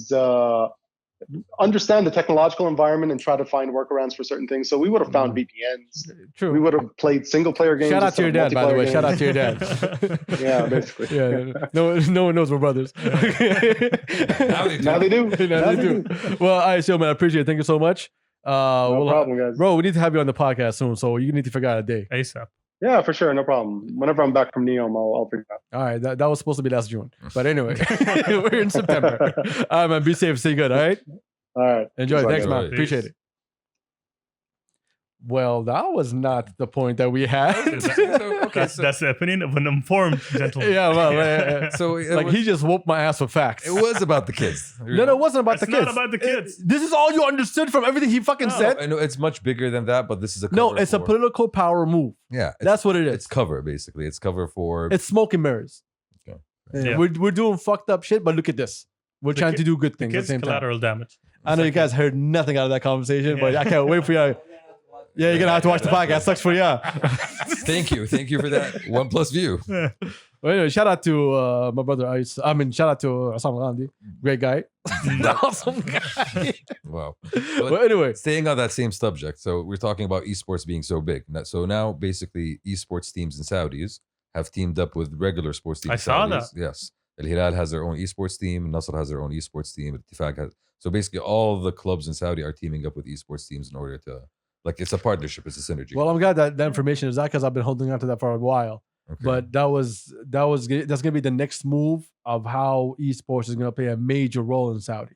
[SPEAKER 4] understand the technological environment and try to find workarounds for cerone things. So we would have found VPNs.
[SPEAKER 1] True.
[SPEAKER 4] We would have played single player games.
[SPEAKER 1] Shout out to
[SPEAKER 4] instead
[SPEAKER 1] your
[SPEAKER 4] of
[SPEAKER 1] dad, by the way.
[SPEAKER 4] multiplayer
[SPEAKER 1] Shout out to your dad.
[SPEAKER 4] games. Yeah, basically.
[SPEAKER 1] Yeah, no one knows we're brothers.
[SPEAKER 2] Now they do.
[SPEAKER 4] Now they do.
[SPEAKER 1] Now they do. Well, all right, so man, I appreciate it. Thank you so much.
[SPEAKER 4] No problem, guys.
[SPEAKER 1] Bro, we need to have you on the podcast soon, so you need to figure out a day.
[SPEAKER 3] ASAP.
[SPEAKER 4] Yeah, for sure, no problem. Whenever I'm back from Neom, I'll figure it out.
[SPEAKER 1] All right, that was supposed to be last June, but anyway, we're in September. All right, man, be safe, stay good. All right,
[SPEAKER 4] All right.
[SPEAKER 1] enjoy.
[SPEAKER 4] Peace out,
[SPEAKER 1] Thanks,
[SPEAKER 4] guys.
[SPEAKER 1] man.
[SPEAKER 2] Peace.
[SPEAKER 1] Appreciate it. Well, that was not the point that we had.
[SPEAKER 3] That's the opinion of an informed gentleman.
[SPEAKER 1] Yeah, well,
[SPEAKER 2] So it
[SPEAKER 1] like
[SPEAKER 2] was,
[SPEAKER 1] he just whooped my ass with facts.
[SPEAKER 2] it was about the kids.
[SPEAKER 1] No, it wasn't about
[SPEAKER 3] It's
[SPEAKER 1] the kids.
[SPEAKER 3] not about the kids.
[SPEAKER 1] This is all you understood from everything he fucking
[SPEAKER 3] No.
[SPEAKER 1] said.
[SPEAKER 2] I know it's much bigger than that, but this is a
[SPEAKER 1] No,
[SPEAKER 2] cover
[SPEAKER 1] it's a
[SPEAKER 2] for-
[SPEAKER 1] political power move.
[SPEAKER 2] Yeah,
[SPEAKER 1] That's what it is.
[SPEAKER 2] it's cover basically. It's cover for
[SPEAKER 1] It's smoke and mirrors.
[SPEAKER 2] Okay.
[SPEAKER 3] Yeah.
[SPEAKER 1] We're doing fucked up shit, but look at this. We're
[SPEAKER 3] The
[SPEAKER 1] trying
[SPEAKER 3] ki-
[SPEAKER 1] to do good
[SPEAKER 3] The
[SPEAKER 1] things at the
[SPEAKER 3] kids
[SPEAKER 1] same time.
[SPEAKER 3] collateral damage.
[SPEAKER 1] I know you guys heard nothing out of that conversation, but I can't wait for you. Yeah, you're gonna have to watch the podcast. Sucks for you.
[SPEAKER 2] thank you for that 1+ view.
[SPEAKER 1] Well, anyway, shout out to my brother Ice. I mean, shout out to Assam Gandhi, great guy, awesome guy.
[SPEAKER 2] Wow.
[SPEAKER 1] But anyway,
[SPEAKER 2] Staying on that same subject, so we're talking about esports being so big. So now, basically, esports teams in Saudis have teamed up with regular sports teams.
[SPEAKER 3] I
[SPEAKER 2] in
[SPEAKER 3] saw
[SPEAKER 2] Saudis.
[SPEAKER 3] that.
[SPEAKER 2] Yes, Al Hilal has their own esports team. Nasr has their own esports team. Ittifaq has. So basically, all the clubs in Saudi are teaming up with esports teams in order to, like, it's a partnership. It's a synergy.
[SPEAKER 1] well, I'm glad that the information is out because I've been holding on to that for a while.
[SPEAKER 2] Okay.
[SPEAKER 1] But that's gonna be the next move of how esports is gonna play a major role in Saudi.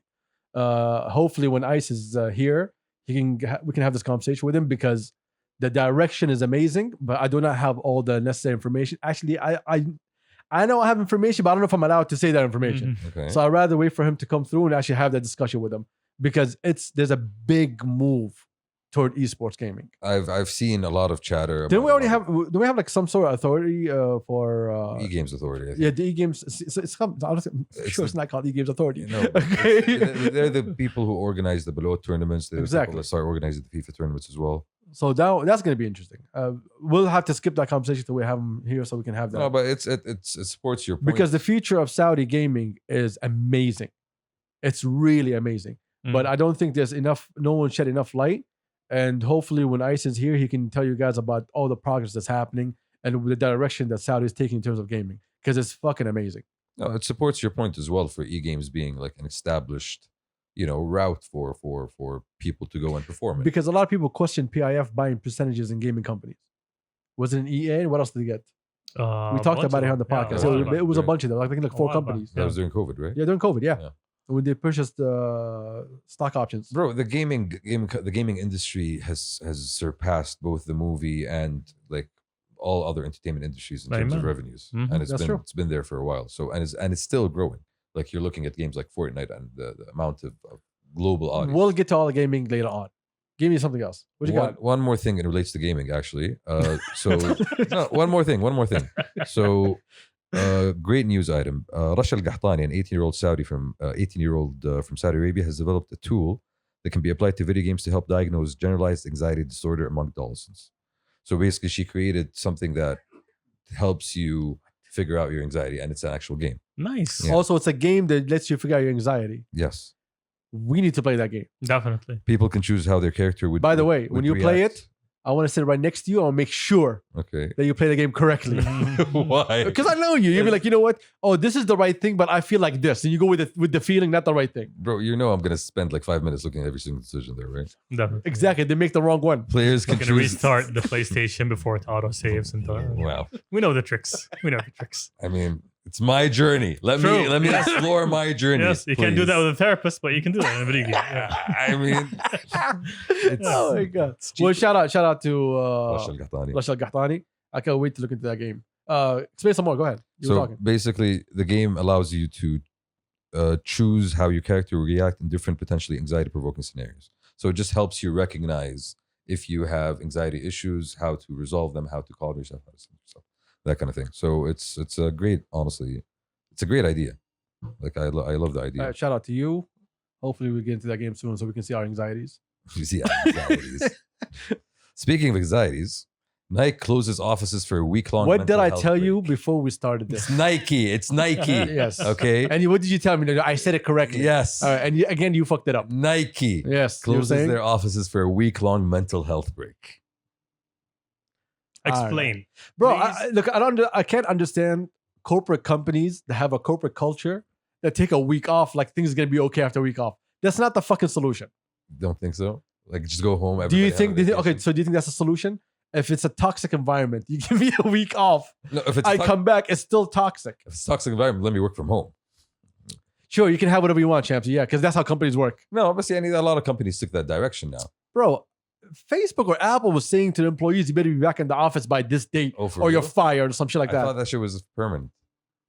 [SPEAKER 1] Hopefully, when Ice is here, we can have this conversation with him because the direction is amazing. But I do not have all the necessary information. Actually, I know I have information, but I don't know if I'm allowed to say that information.
[SPEAKER 3] Mhm.
[SPEAKER 2] Okay.
[SPEAKER 1] So I'd rather wait for him to come through and actually have that discussion with him because there's a big move toward esports gaming.
[SPEAKER 2] I've seen a lot of chatter.
[SPEAKER 1] Do we already
[SPEAKER 2] about
[SPEAKER 1] have? Do we have like some sort of authority for?
[SPEAKER 2] e-games authority. I think.
[SPEAKER 1] Yeah, the e-games. I'm sure it's not called e-games authority.
[SPEAKER 2] No,
[SPEAKER 1] Okay.
[SPEAKER 2] they're the people who organize the below tournaments. They're the
[SPEAKER 1] Exactly.
[SPEAKER 2] people that start organizing the FIFA tournaments as well.
[SPEAKER 1] So that's going to be interesting. We'll have to skip that conversation till we have him here, so we can have that.
[SPEAKER 2] No, but it supports your point.
[SPEAKER 1] Because the future of Saudi gaming is amazing. It's really amazing. But I don't think there's enough. No one shed enough light. And hopefully, when Ice is here, he can tell you guys about all the progress that's happening and the direction that Saudi is taking in terms of gaming. Because it's fucking amazing.
[SPEAKER 2] No, it supports your point as well for e-games being like an established, route for people to go and perform it.
[SPEAKER 1] Because a lot of people question PIF buying percentages in gaming companies. Was it an EA? And what else did they get? We talked about it on the podcast. It was a bunch of them. I think like 4 companies.
[SPEAKER 2] That was during COVID, right?
[SPEAKER 1] Yeah, during COVID. Yeah.
[SPEAKER 2] Yeah.
[SPEAKER 1] When they purchased stock options.
[SPEAKER 2] Bro, the gaming industry has surpassed both the movie and like all other entertainment industries in terms of revenues, and it's been there for a while. So and it's still growing. Like you're looking at games like Fortnite and the amount of global audience.
[SPEAKER 1] We'll get to all the gaming later on. Give me something else. What you got?
[SPEAKER 2] One more thing. It relates to gaming, actually. No, one more thing. So, great news item. Rashal Gahtani, an 18-year-old from Saudi Arabia, has developed a tool that can be applied to video games to help diagnose generalized anxiety disorder among adolescents. So basically, she created something that helps you figure out your anxiety, and it's an actual game.
[SPEAKER 3] Nice.
[SPEAKER 2] Yeah.
[SPEAKER 1] Also, it's a game that lets you figure out your anxiety.
[SPEAKER 2] Yes.
[SPEAKER 1] We need to play that game.
[SPEAKER 3] Definitely.
[SPEAKER 2] People can choose how their character would.
[SPEAKER 1] By the way, when you play
[SPEAKER 2] react.
[SPEAKER 1] it, I want to sit right next to you. I'll make sure
[SPEAKER 2] Okay.
[SPEAKER 1] that you play the game correctly.
[SPEAKER 2] Why?
[SPEAKER 1] Because I know you. You'll be like, you know what? Oh, this is the right thing, but I feel like this. And you go with the feeling, not the right thing.
[SPEAKER 2] Bro, you know I'm going to spend like 5 minutes looking at every single decision there, right?
[SPEAKER 3] Definitely.
[SPEAKER 1] Exactly. They make the wrong one.
[SPEAKER 2] Players can
[SPEAKER 3] Can
[SPEAKER 2] choose.
[SPEAKER 3] restart the PlayStation before it auto saves and
[SPEAKER 2] Wow.
[SPEAKER 3] we know the tricks.
[SPEAKER 2] I mean, it's my journey. Let
[SPEAKER 3] True.
[SPEAKER 2] me explore my journey.
[SPEAKER 3] Yes, you can't do
[SPEAKER 2] please.
[SPEAKER 3] that with a therapist, but you can do that in a video game. Yeah.
[SPEAKER 2] I mean, it's
[SPEAKER 1] Oh my God.
[SPEAKER 2] cheap.
[SPEAKER 1] Well, shout out to
[SPEAKER 2] Rashal Gahtani.
[SPEAKER 1] Rashal Gahtani. I can't wait to look into that game. Explain some more. Go ahead. You were
[SPEAKER 2] So
[SPEAKER 1] talking.
[SPEAKER 2] basically, the game allows you to choose how your character will react in different potentially anxiety-provoking scenarios. So it just helps you recognize if you have anxiety issues, how to resolve them, how to calm yourself, how to calm yourself, that kind of thing. So it's a great, honestly, it's a great idea. Like I love the idea.
[SPEAKER 1] Shout out to you. Hopefully, we get into that game soon so we can see our anxieties.
[SPEAKER 2] You see anxieties. Speaking of anxieties, Nike closes offices for a week-long.
[SPEAKER 1] What did
[SPEAKER 2] mental
[SPEAKER 1] I
[SPEAKER 2] health
[SPEAKER 1] tell
[SPEAKER 2] break.
[SPEAKER 1] you before we started this?
[SPEAKER 2] It's Nike. It's Nike.
[SPEAKER 1] Yes.
[SPEAKER 2] Okay.
[SPEAKER 1] And what did you tell me? I said it correctly.
[SPEAKER 2] Yes.
[SPEAKER 1] All right, and again, you fucked it up.
[SPEAKER 2] Nike
[SPEAKER 1] Yes. You were
[SPEAKER 2] closes
[SPEAKER 1] saying?
[SPEAKER 2] their offices for a week-long mental health break.
[SPEAKER 3] Explain.
[SPEAKER 1] Bro,
[SPEAKER 3] Please.
[SPEAKER 1] look, I can't understand corporate companies that have a corporate culture that take a week off like things are going to be okay after a week off. That's not the fucking solution.
[SPEAKER 2] Don't think so? Like just go home.
[SPEAKER 1] Do you
[SPEAKER 2] everybody have a
[SPEAKER 1] think, okay,
[SPEAKER 2] vacation.
[SPEAKER 1] so do you think that's a solution? If it's a toxic environment, you give me a week off.
[SPEAKER 2] No, if it's
[SPEAKER 1] I
[SPEAKER 2] toxic,
[SPEAKER 1] come back, it's still toxic.
[SPEAKER 2] if it's toxic environment, let me work from home.
[SPEAKER 1] Sure, you can have whatever you want, champs. Yeah, because that's how companies work.
[SPEAKER 2] No, but see, a lot of companies took that direction now.
[SPEAKER 1] Bro, Facebook or Apple was saying to the employees, you better be back in the office by this date
[SPEAKER 2] Oh, for
[SPEAKER 1] or you're
[SPEAKER 2] real?
[SPEAKER 1] fired or some shit like
[SPEAKER 2] I
[SPEAKER 1] that.
[SPEAKER 2] thought that shit was permanent.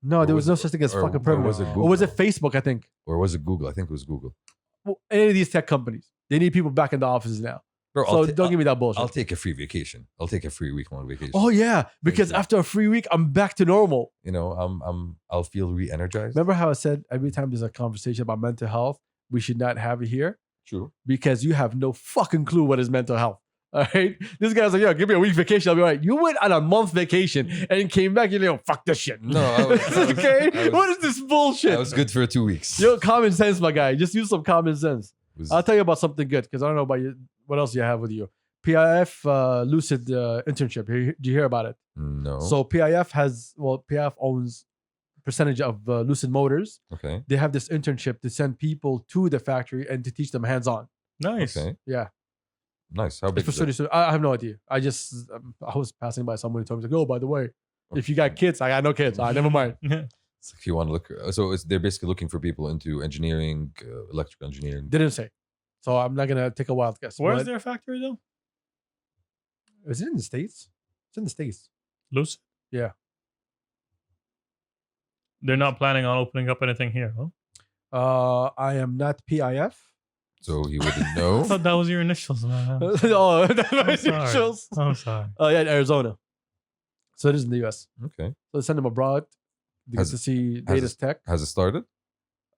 [SPEAKER 1] No,
[SPEAKER 2] Or
[SPEAKER 1] there
[SPEAKER 2] was
[SPEAKER 1] was no
[SPEAKER 2] it-
[SPEAKER 1] such thing as
[SPEAKER 2] or-
[SPEAKER 1] fucking
[SPEAKER 2] or
[SPEAKER 1] permanent.
[SPEAKER 2] was it
[SPEAKER 1] Or was it
[SPEAKER 2] Google?
[SPEAKER 1] Facebook, I think?
[SPEAKER 2] Or was it Google? I think it was Google.
[SPEAKER 1] Well, any of these tech companies, they need people back in the offices now.
[SPEAKER 2] Bro,
[SPEAKER 1] So don't give me that bullshit.
[SPEAKER 2] I'll take a free vacation. I'll take a free week-long vacation.
[SPEAKER 1] Oh yeah, because
[SPEAKER 2] you.
[SPEAKER 1] after a free week, I'm back to normal.
[SPEAKER 2] You know, I'll feel re-energized.
[SPEAKER 1] Remember how I said every time there's a conversation about mental health, we should not have it here
[SPEAKER 2] True.
[SPEAKER 1] because you have no fucking clue what is mental health. All right, this guy's like, yo, give me a week vacation. I'll be all right. You went on a month vacation and came back. You're like, oh, fuck this shit.
[SPEAKER 2] No, I was-
[SPEAKER 1] okay.
[SPEAKER 2] I was-
[SPEAKER 1] What is this bullshit?
[SPEAKER 2] I was good for 2 weeks.
[SPEAKER 1] Yo, common sense, my guy. Just use some common sense.
[SPEAKER 2] Was-
[SPEAKER 1] I'll tell you about something good because I don't know about you. What else you have with you? PIF Lucid internship. Did you hear about it?
[SPEAKER 2] no.
[SPEAKER 1] So PIF owns percentage of Lucid Motors.
[SPEAKER 2] okay.
[SPEAKER 1] They have this internship to send people to the factory and to teach them hands-on.
[SPEAKER 3] Nice.
[SPEAKER 2] Okay.
[SPEAKER 1] Yeah,
[SPEAKER 2] Nice. How
[SPEAKER 1] it's
[SPEAKER 2] big
[SPEAKER 1] for
[SPEAKER 2] is it?
[SPEAKER 1] 30 I have no idea. I just I was passing by someone who told me, like, oh, by the way, if you got kids, I got no kids. All right, never mind.
[SPEAKER 2] So if you want to look, so they're basically looking for people into engineering, electrical engineering.
[SPEAKER 1] Didn't say. So I'm not gonna take a wild guess.
[SPEAKER 3] Where's
[SPEAKER 1] but-
[SPEAKER 3] their factory though?
[SPEAKER 1] Is it in the States? It's in the States.
[SPEAKER 3] Lucid?
[SPEAKER 1] Yeah.
[SPEAKER 3] They're not planning on opening up anything here, huh?
[SPEAKER 1] I am not PIF.
[SPEAKER 2] So he wouldn't
[SPEAKER 3] I
[SPEAKER 2] know.
[SPEAKER 3] thought that was your initials, man.
[SPEAKER 1] Oh, that's my
[SPEAKER 3] I'm sorry.
[SPEAKER 1] initials.
[SPEAKER 3] I'm sorry.
[SPEAKER 1] Yeah, in Arizona. So it is in the US.
[SPEAKER 2] Okay.
[SPEAKER 1] So they send them abroad to get
[SPEAKER 2] Has-
[SPEAKER 1] to see
[SPEAKER 2] has
[SPEAKER 1] latest tech.
[SPEAKER 2] Has it started?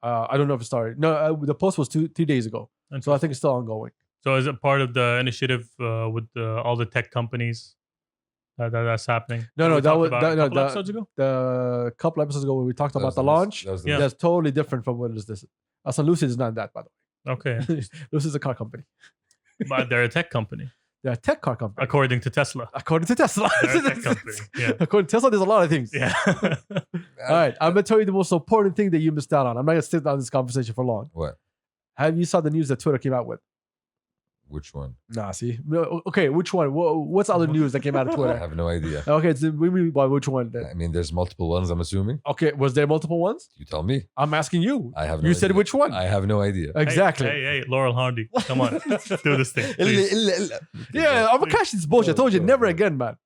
[SPEAKER 1] I don't know if it started. No, the post was two days ago. So I think it's still ongoing.
[SPEAKER 3] So is it part of the initiative with all the tech companies that's happening?
[SPEAKER 1] No,
[SPEAKER 3] We
[SPEAKER 1] that
[SPEAKER 3] talked
[SPEAKER 1] was
[SPEAKER 3] about
[SPEAKER 1] that,
[SPEAKER 3] a
[SPEAKER 1] no,
[SPEAKER 3] couple episodes ago.
[SPEAKER 1] the couple episodes ago when we talked
[SPEAKER 2] That
[SPEAKER 1] about
[SPEAKER 2] was
[SPEAKER 1] the
[SPEAKER 2] news-
[SPEAKER 1] launch.
[SPEAKER 2] that was the
[SPEAKER 3] Yeah.
[SPEAKER 2] news.
[SPEAKER 1] That's totally different from what is this. So Lucid is not that, by the
[SPEAKER 3] Okay,
[SPEAKER 1] way. Lucid is a car company.
[SPEAKER 3] but they're a tech company,
[SPEAKER 1] They're a tech car company.
[SPEAKER 3] according to Tesla.
[SPEAKER 1] According to Tesla.
[SPEAKER 3] They're a tech company. Yeah,
[SPEAKER 1] According to Tesla, there's a lot of things.
[SPEAKER 3] yeah.
[SPEAKER 1] All right, I'm gonna tell you the most important thing that you missed out on. I'm not gonna sit down this conversation for long.
[SPEAKER 2] What?
[SPEAKER 1] Have you saw the news that Twitter came out with?
[SPEAKER 2] Which one?
[SPEAKER 1] Nah, see. No, okay, which one? What's other news that came out of
[SPEAKER 2] I
[SPEAKER 1] Twitter?
[SPEAKER 2] have no idea.
[SPEAKER 1] Okay, so we mean by which one then?
[SPEAKER 2] I mean, there's multiple ones, I'm assuming.
[SPEAKER 1] Okay, was there multiple ones?
[SPEAKER 2] You tell me.
[SPEAKER 1] I'm asking you.
[SPEAKER 2] I have no
[SPEAKER 1] You
[SPEAKER 2] idea.
[SPEAKER 1] said which one?
[SPEAKER 2] I have no idea.
[SPEAKER 1] Exactly.
[SPEAKER 3] Hey, Laurel Hardy, come on, do this thing. please.
[SPEAKER 1] Yeah, I'm catch this bullshit. I told you,
[SPEAKER 2] Go,
[SPEAKER 1] never
[SPEAKER 2] go.
[SPEAKER 1] again, man.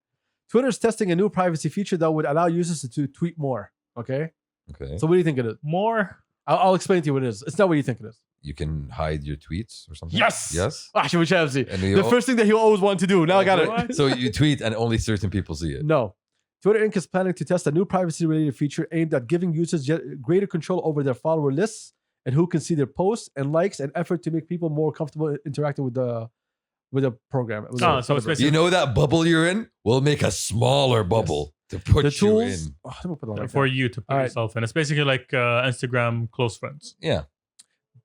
[SPEAKER 1] Twitter's testing a new privacy feature that would allow users to tweet more. Okay,
[SPEAKER 2] Okay.
[SPEAKER 1] so what do you think it is?
[SPEAKER 3] More.
[SPEAKER 1] I'll explain to you what it is. It's not what you think it is.
[SPEAKER 2] You can hide your tweets or something?
[SPEAKER 1] Yes.
[SPEAKER 2] Yes?
[SPEAKER 1] Ah, she was Chelsea.
[SPEAKER 2] And
[SPEAKER 1] The first thing that he always wanted to do. Now I got it.
[SPEAKER 3] What?
[SPEAKER 2] So you tweet and only certain people see it.
[SPEAKER 1] No. Twitter Inc. is planning to test a new privacy-related feature aimed at giving users greater control over their follower lists and who can see their posts and likes, an effort to make people more comfortable interacting with the program.
[SPEAKER 3] So it's basically
[SPEAKER 2] You know that bubble you're in? We'll make a smaller bubble to put
[SPEAKER 1] the
[SPEAKER 2] you
[SPEAKER 1] tools
[SPEAKER 2] in.
[SPEAKER 1] Oh, let me put it like
[SPEAKER 3] for
[SPEAKER 1] that.
[SPEAKER 3] you to put
[SPEAKER 1] All right.
[SPEAKER 3] yourself in. It's basically like Instagram close friends.
[SPEAKER 2] Yeah.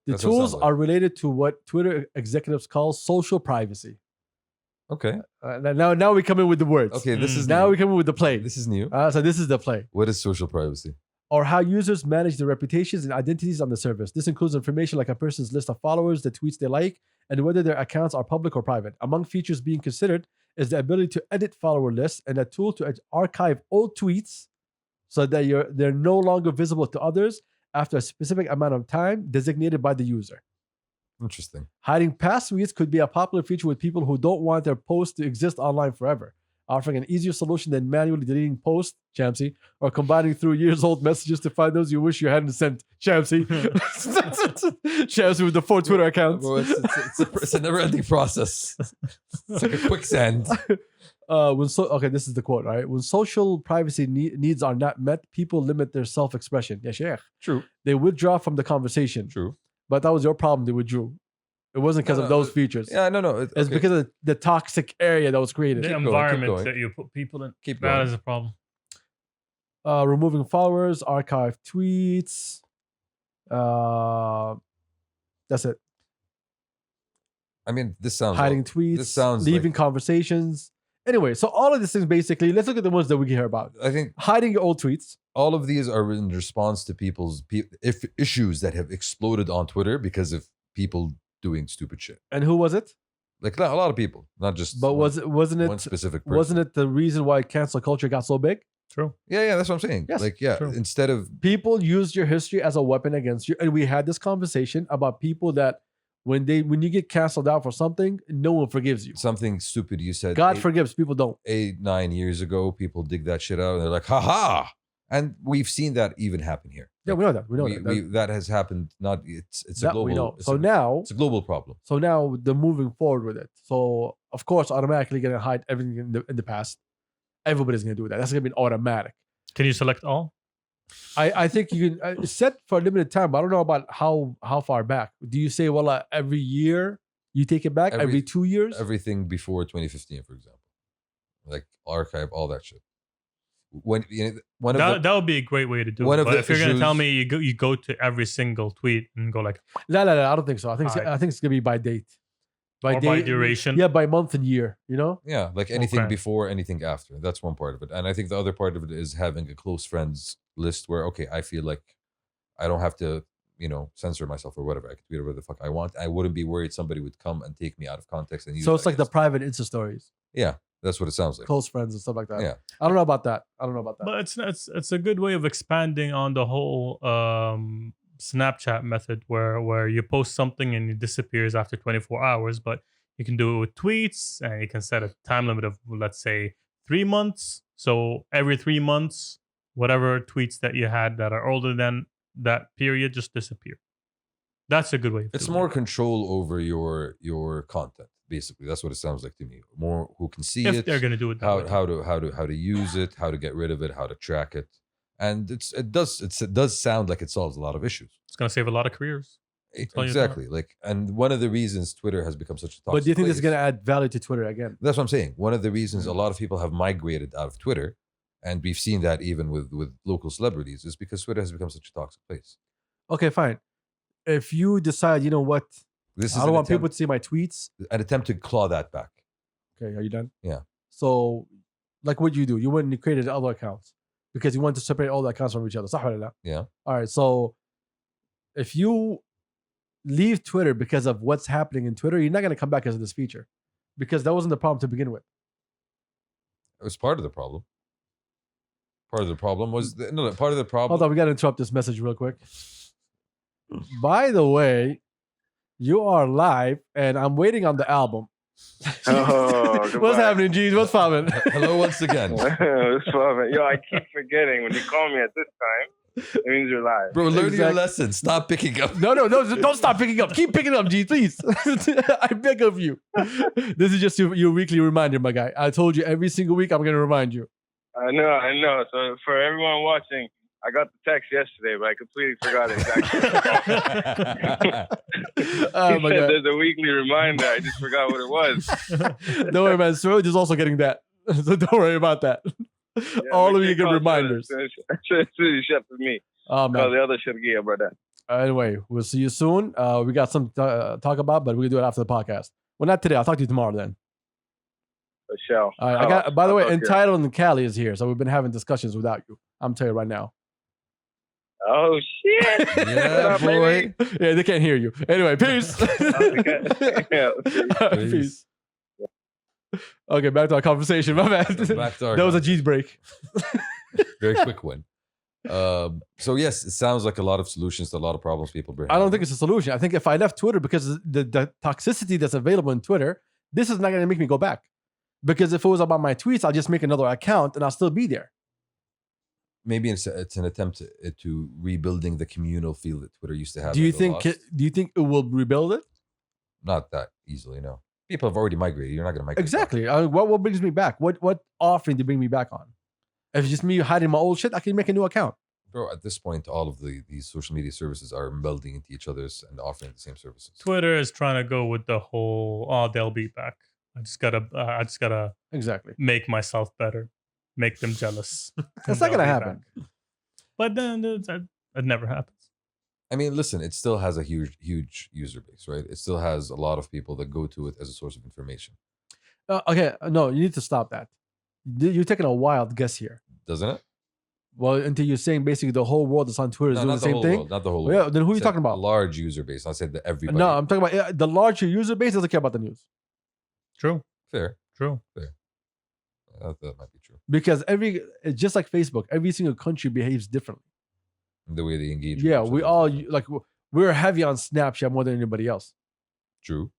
[SPEAKER 1] The
[SPEAKER 2] That's what it
[SPEAKER 1] tools
[SPEAKER 2] sounds like.
[SPEAKER 1] are related to what Twitter executives call social privacy.
[SPEAKER 2] Okay.
[SPEAKER 1] Now we come in with the words.
[SPEAKER 2] Okay, this is
[SPEAKER 1] Now
[SPEAKER 2] new.
[SPEAKER 1] we come in with the play.
[SPEAKER 2] This is new.
[SPEAKER 1] So this is the play.
[SPEAKER 2] What is social privacy?
[SPEAKER 1] Or how users manage their reputations and identities on the service. This includes information like a person's list of followers, the tweets they like, and whether their accounts are public or private. Among features being considered is the ability to edit follower lists and a tool to archive old tweets so that they're no longer visible to others after a specific amount of time designated by the user.
[SPEAKER 2] Interesting.
[SPEAKER 1] Hiding past tweets could be a popular feature with people who don't want their posts to exist online forever, offering an easier solution than manually deleting posts, Shamsi, or combining through years-old messages to find those you wish you hadn't sent, Shamsi. Shamsi with the 4 Twitter accounts.
[SPEAKER 2] Bro, it's a never-ending process. It's like a quicksand.
[SPEAKER 1] Okay, this is the quote, right? When social privacy needs are not met, people limit their self-expression. Yeah, sheikh.
[SPEAKER 2] True.
[SPEAKER 1] They withdraw from the conversation.
[SPEAKER 2] True.
[SPEAKER 1] But that was your problem. They withdrew. It wasn't because
[SPEAKER 2] No,
[SPEAKER 1] of
[SPEAKER 2] no,
[SPEAKER 1] those features.
[SPEAKER 2] Yeah, no.
[SPEAKER 1] It's
[SPEAKER 2] okay.
[SPEAKER 1] because of the toxic area that was created.
[SPEAKER 3] The
[SPEAKER 2] Keep going, keep
[SPEAKER 3] environment
[SPEAKER 2] going.
[SPEAKER 3] that you put people in.
[SPEAKER 2] Keep
[SPEAKER 3] That
[SPEAKER 2] going.
[SPEAKER 3] is a problem.
[SPEAKER 1] Removing followers, archive tweets. That's it.
[SPEAKER 2] I mean, this sounds
[SPEAKER 1] Hiding tweets.
[SPEAKER 2] this sounds
[SPEAKER 1] leaving
[SPEAKER 2] like-
[SPEAKER 1] conversations. Anyway, so all of these things basically, let's look at the ones that we hear about.
[SPEAKER 2] I think
[SPEAKER 1] Hiding your old tweets.
[SPEAKER 2] all of these are in response to people's issues that have exploded on Twitter because of people doing stupid shit.
[SPEAKER 1] And who was it?
[SPEAKER 2] Like a lot of people, not just
[SPEAKER 1] But wasn't
[SPEAKER 2] one
[SPEAKER 1] it
[SPEAKER 2] specific person.
[SPEAKER 1] wasn't it the reason why cancel culture got so big?
[SPEAKER 3] True.
[SPEAKER 2] Yeah, that's what I'm saying.
[SPEAKER 1] Yes,
[SPEAKER 2] like, yeah,
[SPEAKER 3] true.
[SPEAKER 2] instead of
[SPEAKER 1] People used your history as a weapon against you. And we had this conversation about people that when you get canceled out for something, no one forgives you.
[SPEAKER 2] something stupid you said
[SPEAKER 1] God forgives, people don't.
[SPEAKER 2] 8-9 years ago, people dig that shit out and they're like, haha. And we've seen that even happen here.
[SPEAKER 1] Yeah, we know that. We know that.
[SPEAKER 2] that has happened. Not it's a
[SPEAKER 1] That
[SPEAKER 2] global.
[SPEAKER 1] we know.
[SPEAKER 2] It's
[SPEAKER 1] So
[SPEAKER 2] a,
[SPEAKER 1] now
[SPEAKER 2] it's a global problem.
[SPEAKER 1] they're moving forward with it. So of course, automatically gonna hide everything in the past. Everybody's gonna do that. That's gonna be automatic.
[SPEAKER 3] Can you select all?
[SPEAKER 1] I think you can it's set for a limited time, but I don't know about how far back. Do you say every year you take it back? Every 2 years?
[SPEAKER 2] Everything before 2015, for example, like archive all that shit. When one of the,
[SPEAKER 3] That would be a great way to do
[SPEAKER 2] one
[SPEAKER 3] it.
[SPEAKER 2] of
[SPEAKER 3] But
[SPEAKER 2] the
[SPEAKER 3] if you're gonna tell
[SPEAKER 2] issues-
[SPEAKER 3] me you go to every single tweet and go like
[SPEAKER 1] No, I don't think so. I think it's gonna be by date.
[SPEAKER 3] or by duration.
[SPEAKER 1] Yeah, by month and year, you know?
[SPEAKER 2] yeah, like anything
[SPEAKER 3] Okay.
[SPEAKER 2] before, anything after. That's one part of it, and I think the other part of it is having a close friends list where okay, I feel like I don't have to censor myself or whatever. I can tweet whatever the fuck I want. I wouldn't be worried somebody would come and take me out of context and use.
[SPEAKER 1] So
[SPEAKER 2] it
[SPEAKER 1] it's like the
[SPEAKER 2] against
[SPEAKER 1] private Insta stories,
[SPEAKER 2] me. Yeah, that's what it sounds like.
[SPEAKER 1] close friends and stuff like that.
[SPEAKER 2] Yeah.
[SPEAKER 1] I don't know about that.
[SPEAKER 3] But it's a good way of expanding on the whole Snapchat method where you post something and it disappears after 24 hours, but you can do it with tweets and you can set a time limit of let's say 3 months. So every 3 months, whatever tweets that you had that are older than that period just disappear. That's a good way. Of
[SPEAKER 2] It's
[SPEAKER 3] doing
[SPEAKER 2] more
[SPEAKER 3] it.
[SPEAKER 2] control over your content. Basically, that's what it sounds like to me. More who can see
[SPEAKER 3] If
[SPEAKER 2] it,
[SPEAKER 3] they're gonna do it that way.
[SPEAKER 2] how to use it, how to get rid of it, how to track it, and it does sound like it solves a lot of issues.
[SPEAKER 3] It's gonna save a lot of careers. all you
[SPEAKER 2] Exactly. Like, and one of the reasons Twitter has become such a toxic
[SPEAKER 1] But do you think this is
[SPEAKER 2] place-
[SPEAKER 1] going to add value to Twitter again?
[SPEAKER 2] That's what I'm saying. One of the reasons a lot of people have migrated out of Twitter, and we've seen that even with local celebrities, is because Twitter has become such a toxic place.
[SPEAKER 1] Okay, fine. If you decide, you know what,
[SPEAKER 2] This is
[SPEAKER 1] I don't want people to see my tweets.
[SPEAKER 2] an attempt to claw that back.
[SPEAKER 1] Okay, are you done?
[SPEAKER 2] Yeah.
[SPEAKER 1] So, like what you do, you went and you created other accounts because you want to separate all the accounts from each other. صح ولا لا?
[SPEAKER 2] Yeah.
[SPEAKER 1] All right. So, if you leave Twitter because of what's happening in Twitter, you're not going to come back because of this feature, because that wasn't the problem to begin with.
[SPEAKER 2] It was part of the problem. Part of the problem was part of the problem.
[SPEAKER 1] Hold on, we got to interrupt this message real quick. By the way, you are live, and I'm waiting on the album. What's happening, G's? What's poppin'?
[SPEAKER 2] Hello once again.
[SPEAKER 5] What's poppin'? Yo, I keep forgetting when you call me at this time. It means you're live.
[SPEAKER 2] Bro, learn your lesson. Stop picking up.
[SPEAKER 1] No, don't stop picking up. Keep picking up, G, please. I beg of you. This is just your weekly reminder, my guy. I told you every single week I'm going to remind you.
[SPEAKER 5] I know. So for everyone watching, I got the text yesterday, but I completely forgot exactly.
[SPEAKER 1] Oh, my God.
[SPEAKER 5] There's a weekly reminder. I just forgot what it was.
[SPEAKER 1] Don't worry, man. Suroj is also getting that. So don't worry about that.
[SPEAKER 5] Yeah,
[SPEAKER 1] all of you get reminders.
[SPEAKER 5] It's really shit for me.
[SPEAKER 1] Oh, man.
[SPEAKER 5] All the other shit here, brother.
[SPEAKER 1] Anyway, we'll see you soon. We got some to talk about, but we'll do it after the podcast. Well, not today. I'll talk to you tomorrow then.
[SPEAKER 5] For sure.
[SPEAKER 1] All right. By the way, Entitled and Cali is here, so we've been having discussions without you. I'm telling you right now.
[SPEAKER 5] Oh shit!
[SPEAKER 2] Yeah, boy.
[SPEAKER 1] Yeah, they can't hear you. Anyway, peace. Peace. Okay, back to our conversation. My bad.
[SPEAKER 2] Back to our
[SPEAKER 1] That was a G's break.
[SPEAKER 2] very quick one. So yes, it sounds like a lot of solutions to a lot of problems people bring.
[SPEAKER 1] I don't think it's a solution. I think if I left Twitter because the toxicity that's available in Twitter, this is not going to make me go back. Because if it was about my tweets, I'll just make another account and I'll still be there.
[SPEAKER 2] Maybe it's an attempt to rebuilding the communal feel that Twitter used to have.
[SPEAKER 1] Do you think it will rebuild it?
[SPEAKER 2] Not that easily, no. People have already migrated. You're not going to migrate.
[SPEAKER 1] Exactly. What brings me back? What offering to bring me back on? If it's just me hiding my old shit, I can make a new account.
[SPEAKER 2] Bro, at this point, all of these social media services are melding into each other's and offering the same services.
[SPEAKER 3] Twitter is trying to go with the whole, they'll be back. I just gotta
[SPEAKER 1] Exactly
[SPEAKER 3] make myself better, make them jealous.
[SPEAKER 1] That's not gonna happen.
[SPEAKER 3] Back. But then it never happens.
[SPEAKER 2] I mean, listen, it still has a huge user base, right? It still has a lot of people that go to it as a source of information.
[SPEAKER 1] Okay, no, you need to stop that. You're taking a wild guess here.
[SPEAKER 2] Doesn't it?
[SPEAKER 1] Well, until you're saying basically the whole world is on Twitter is doing the same thing.
[SPEAKER 2] World, not the whole
[SPEAKER 1] world.
[SPEAKER 2] world.
[SPEAKER 1] Yeah, then who are you talking about?
[SPEAKER 2] A large user base. I said that everybody.
[SPEAKER 1] No, I'm talking about the larger user base doesn't care about the news.
[SPEAKER 3] True.
[SPEAKER 2] Fair.
[SPEAKER 3] True.
[SPEAKER 2] That might be true.
[SPEAKER 1] Because it's just like Facebook, every single country behaves differently.
[SPEAKER 2] The way they engage.
[SPEAKER 1] Yeah, we all we're heavy on Snapchat more than anybody else.
[SPEAKER 2] True.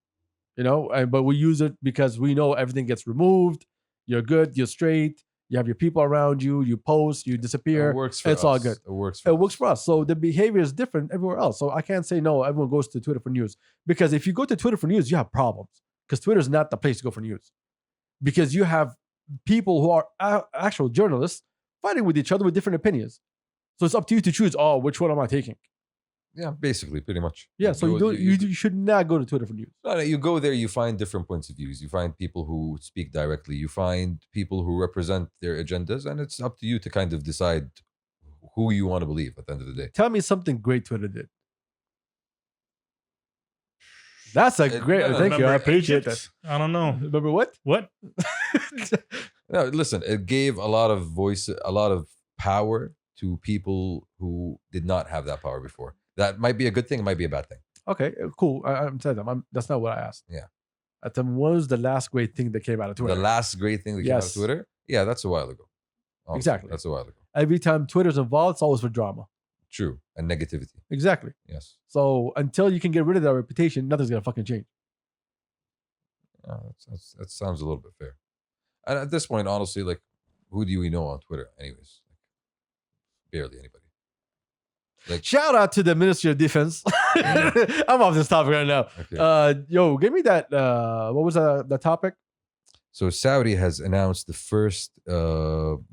[SPEAKER 1] You know, but we use it because we know everything gets removed. You're good. You're straight. You have your people around you. You post. You disappear.
[SPEAKER 2] It works for
[SPEAKER 1] it's
[SPEAKER 2] us.
[SPEAKER 1] all good.
[SPEAKER 2] It works.
[SPEAKER 1] It works for us. So the behavior is different everywhere else. So I can't say no. Everyone goes to Twitter for news, because if you go to Twitter for news, you have problems. Because Twitter is not the place to go for news. Because you have people who are actual journalists fighting with each other with different opinions. So it's up to you to choose. Oh, which one am I taking?
[SPEAKER 2] Yeah, basically, pretty much.
[SPEAKER 1] Yeah. So you should not go to Twitter for news.
[SPEAKER 2] No, you go there, you find different points of views. You find people who speak directly. You find people who represent their agendas, and it's up to you to kind of decide who you want to believe at the end of the day.
[SPEAKER 1] Tell me something great Twitter did. That's a great. Thank you. I appreciate that.
[SPEAKER 3] I don't know.
[SPEAKER 1] Remember what?
[SPEAKER 3] What?
[SPEAKER 2] No, listen. It gave a lot of voice, a lot of power to people who did not have that power before. That might be a good thing. It might be a bad thing.
[SPEAKER 1] Okay, cool. I'm saying that. That's not what I asked.
[SPEAKER 2] Yeah.
[SPEAKER 1] At the what was the last great thing that came out of Twitter?
[SPEAKER 2] The last great thing that came out of Twitter? Yeah, that's a while ago. Honestly,
[SPEAKER 1] Exactly.
[SPEAKER 2] That's a while ago.
[SPEAKER 1] Every time Twitter's involved, it's always for drama.
[SPEAKER 2] True. And negativity.
[SPEAKER 1] Exactly.
[SPEAKER 2] Yes.
[SPEAKER 1] So until you can get rid of that reputation, nothing's gonna fucking change.
[SPEAKER 2] That sounds a little bit fair. And at this point, honestly, like, who do we know on Twitter? Anyways, barely anybody. Like,
[SPEAKER 1] shout out to the Ministry of Defense. I'm off this topic right now.
[SPEAKER 2] Okay.
[SPEAKER 1] Yo, give me that. What was the topic?
[SPEAKER 2] So Saudi has announced the first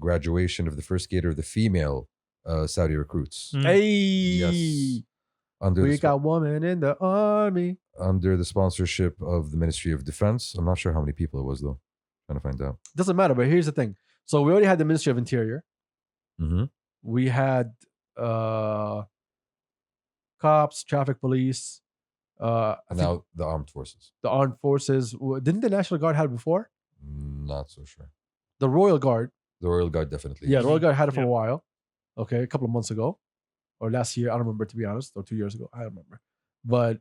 [SPEAKER 2] graduation of the first gator of the female Saudi recruits.
[SPEAKER 1] Hey,
[SPEAKER 2] Yes.
[SPEAKER 1] we got women in the army.
[SPEAKER 2] Under the sponsorship of the Ministry of Defense. I'm not sure how many people it was though. Trying to find out.
[SPEAKER 1] Doesn't matter, but here's the thing. So we already had the Ministry of Interior.
[SPEAKER 2] Mm-hmm.
[SPEAKER 1] We had cops, traffic police.
[SPEAKER 2] And now the armed forces.
[SPEAKER 1] The armed forces. Didn't the National Guard have it before?
[SPEAKER 2] Not so sure.
[SPEAKER 1] The Royal Guard.
[SPEAKER 2] The Royal Guard definitely.
[SPEAKER 1] Yeah, the Royal Guard had it for a while. Okay, a couple of months ago. Or last year. I don't remember, to be honest. Or 2 years ago. I don't remember. But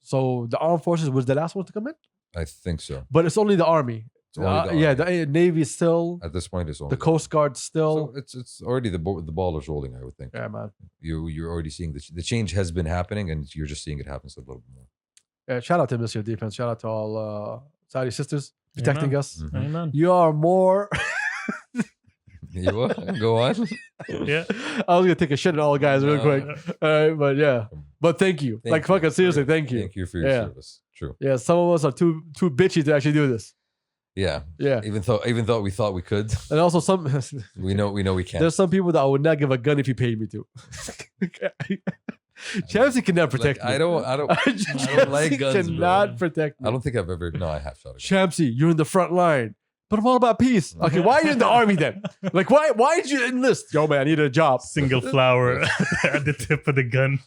[SPEAKER 1] So the armed forces was the last one to come in,
[SPEAKER 2] I think so.
[SPEAKER 1] but it's only the army.
[SPEAKER 2] It's only the
[SPEAKER 1] Yeah,
[SPEAKER 2] army.
[SPEAKER 1] the Navy is still,
[SPEAKER 2] At this point, it's only
[SPEAKER 1] the Coast Guard still.
[SPEAKER 2] So it's already the ball is rolling. I would think
[SPEAKER 1] Yeah, man.
[SPEAKER 2] you're already seeing the change has been happening, and you're just seeing it happen a little bit more.
[SPEAKER 1] Yeah, shout out to Mr. Defense. Shout out to all Saudi sisters protecting
[SPEAKER 3] Amen.
[SPEAKER 1] us.
[SPEAKER 2] Mhm.
[SPEAKER 3] Amen.
[SPEAKER 1] You are more.
[SPEAKER 2] You what? Go on.
[SPEAKER 3] Yeah.
[SPEAKER 1] I was gonna take a shit at all guys real
[SPEAKER 2] No.
[SPEAKER 1] quick. All right, but yeah. But thank you.
[SPEAKER 2] Thank
[SPEAKER 1] like
[SPEAKER 2] you
[SPEAKER 1] fucking seriously,
[SPEAKER 2] for-
[SPEAKER 1] thank you.
[SPEAKER 2] Thank you for your
[SPEAKER 1] Yeah.
[SPEAKER 2] service. True.
[SPEAKER 1] Yeah, some of us are too bitchy to actually do this.
[SPEAKER 2] Yeah.
[SPEAKER 1] Yeah.
[SPEAKER 2] Even though we thought we could,
[SPEAKER 1] And also some
[SPEAKER 2] we know we can't.
[SPEAKER 1] there's some people that I would not give a gun if you paid me to. Chamsy can never protect me.
[SPEAKER 2] I don't
[SPEAKER 1] Chamsy
[SPEAKER 2] like guns, bro.
[SPEAKER 1] cannot protect me.
[SPEAKER 2] I don't think I've ever. No, I have shot a gun.
[SPEAKER 1] Chamsy, you're in the front line. But I'm all about peace. Okay, why are you in the army then? Like, why did you enlist? Yo, man, I need a job.
[SPEAKER 3] Single flower at the tip of the gun,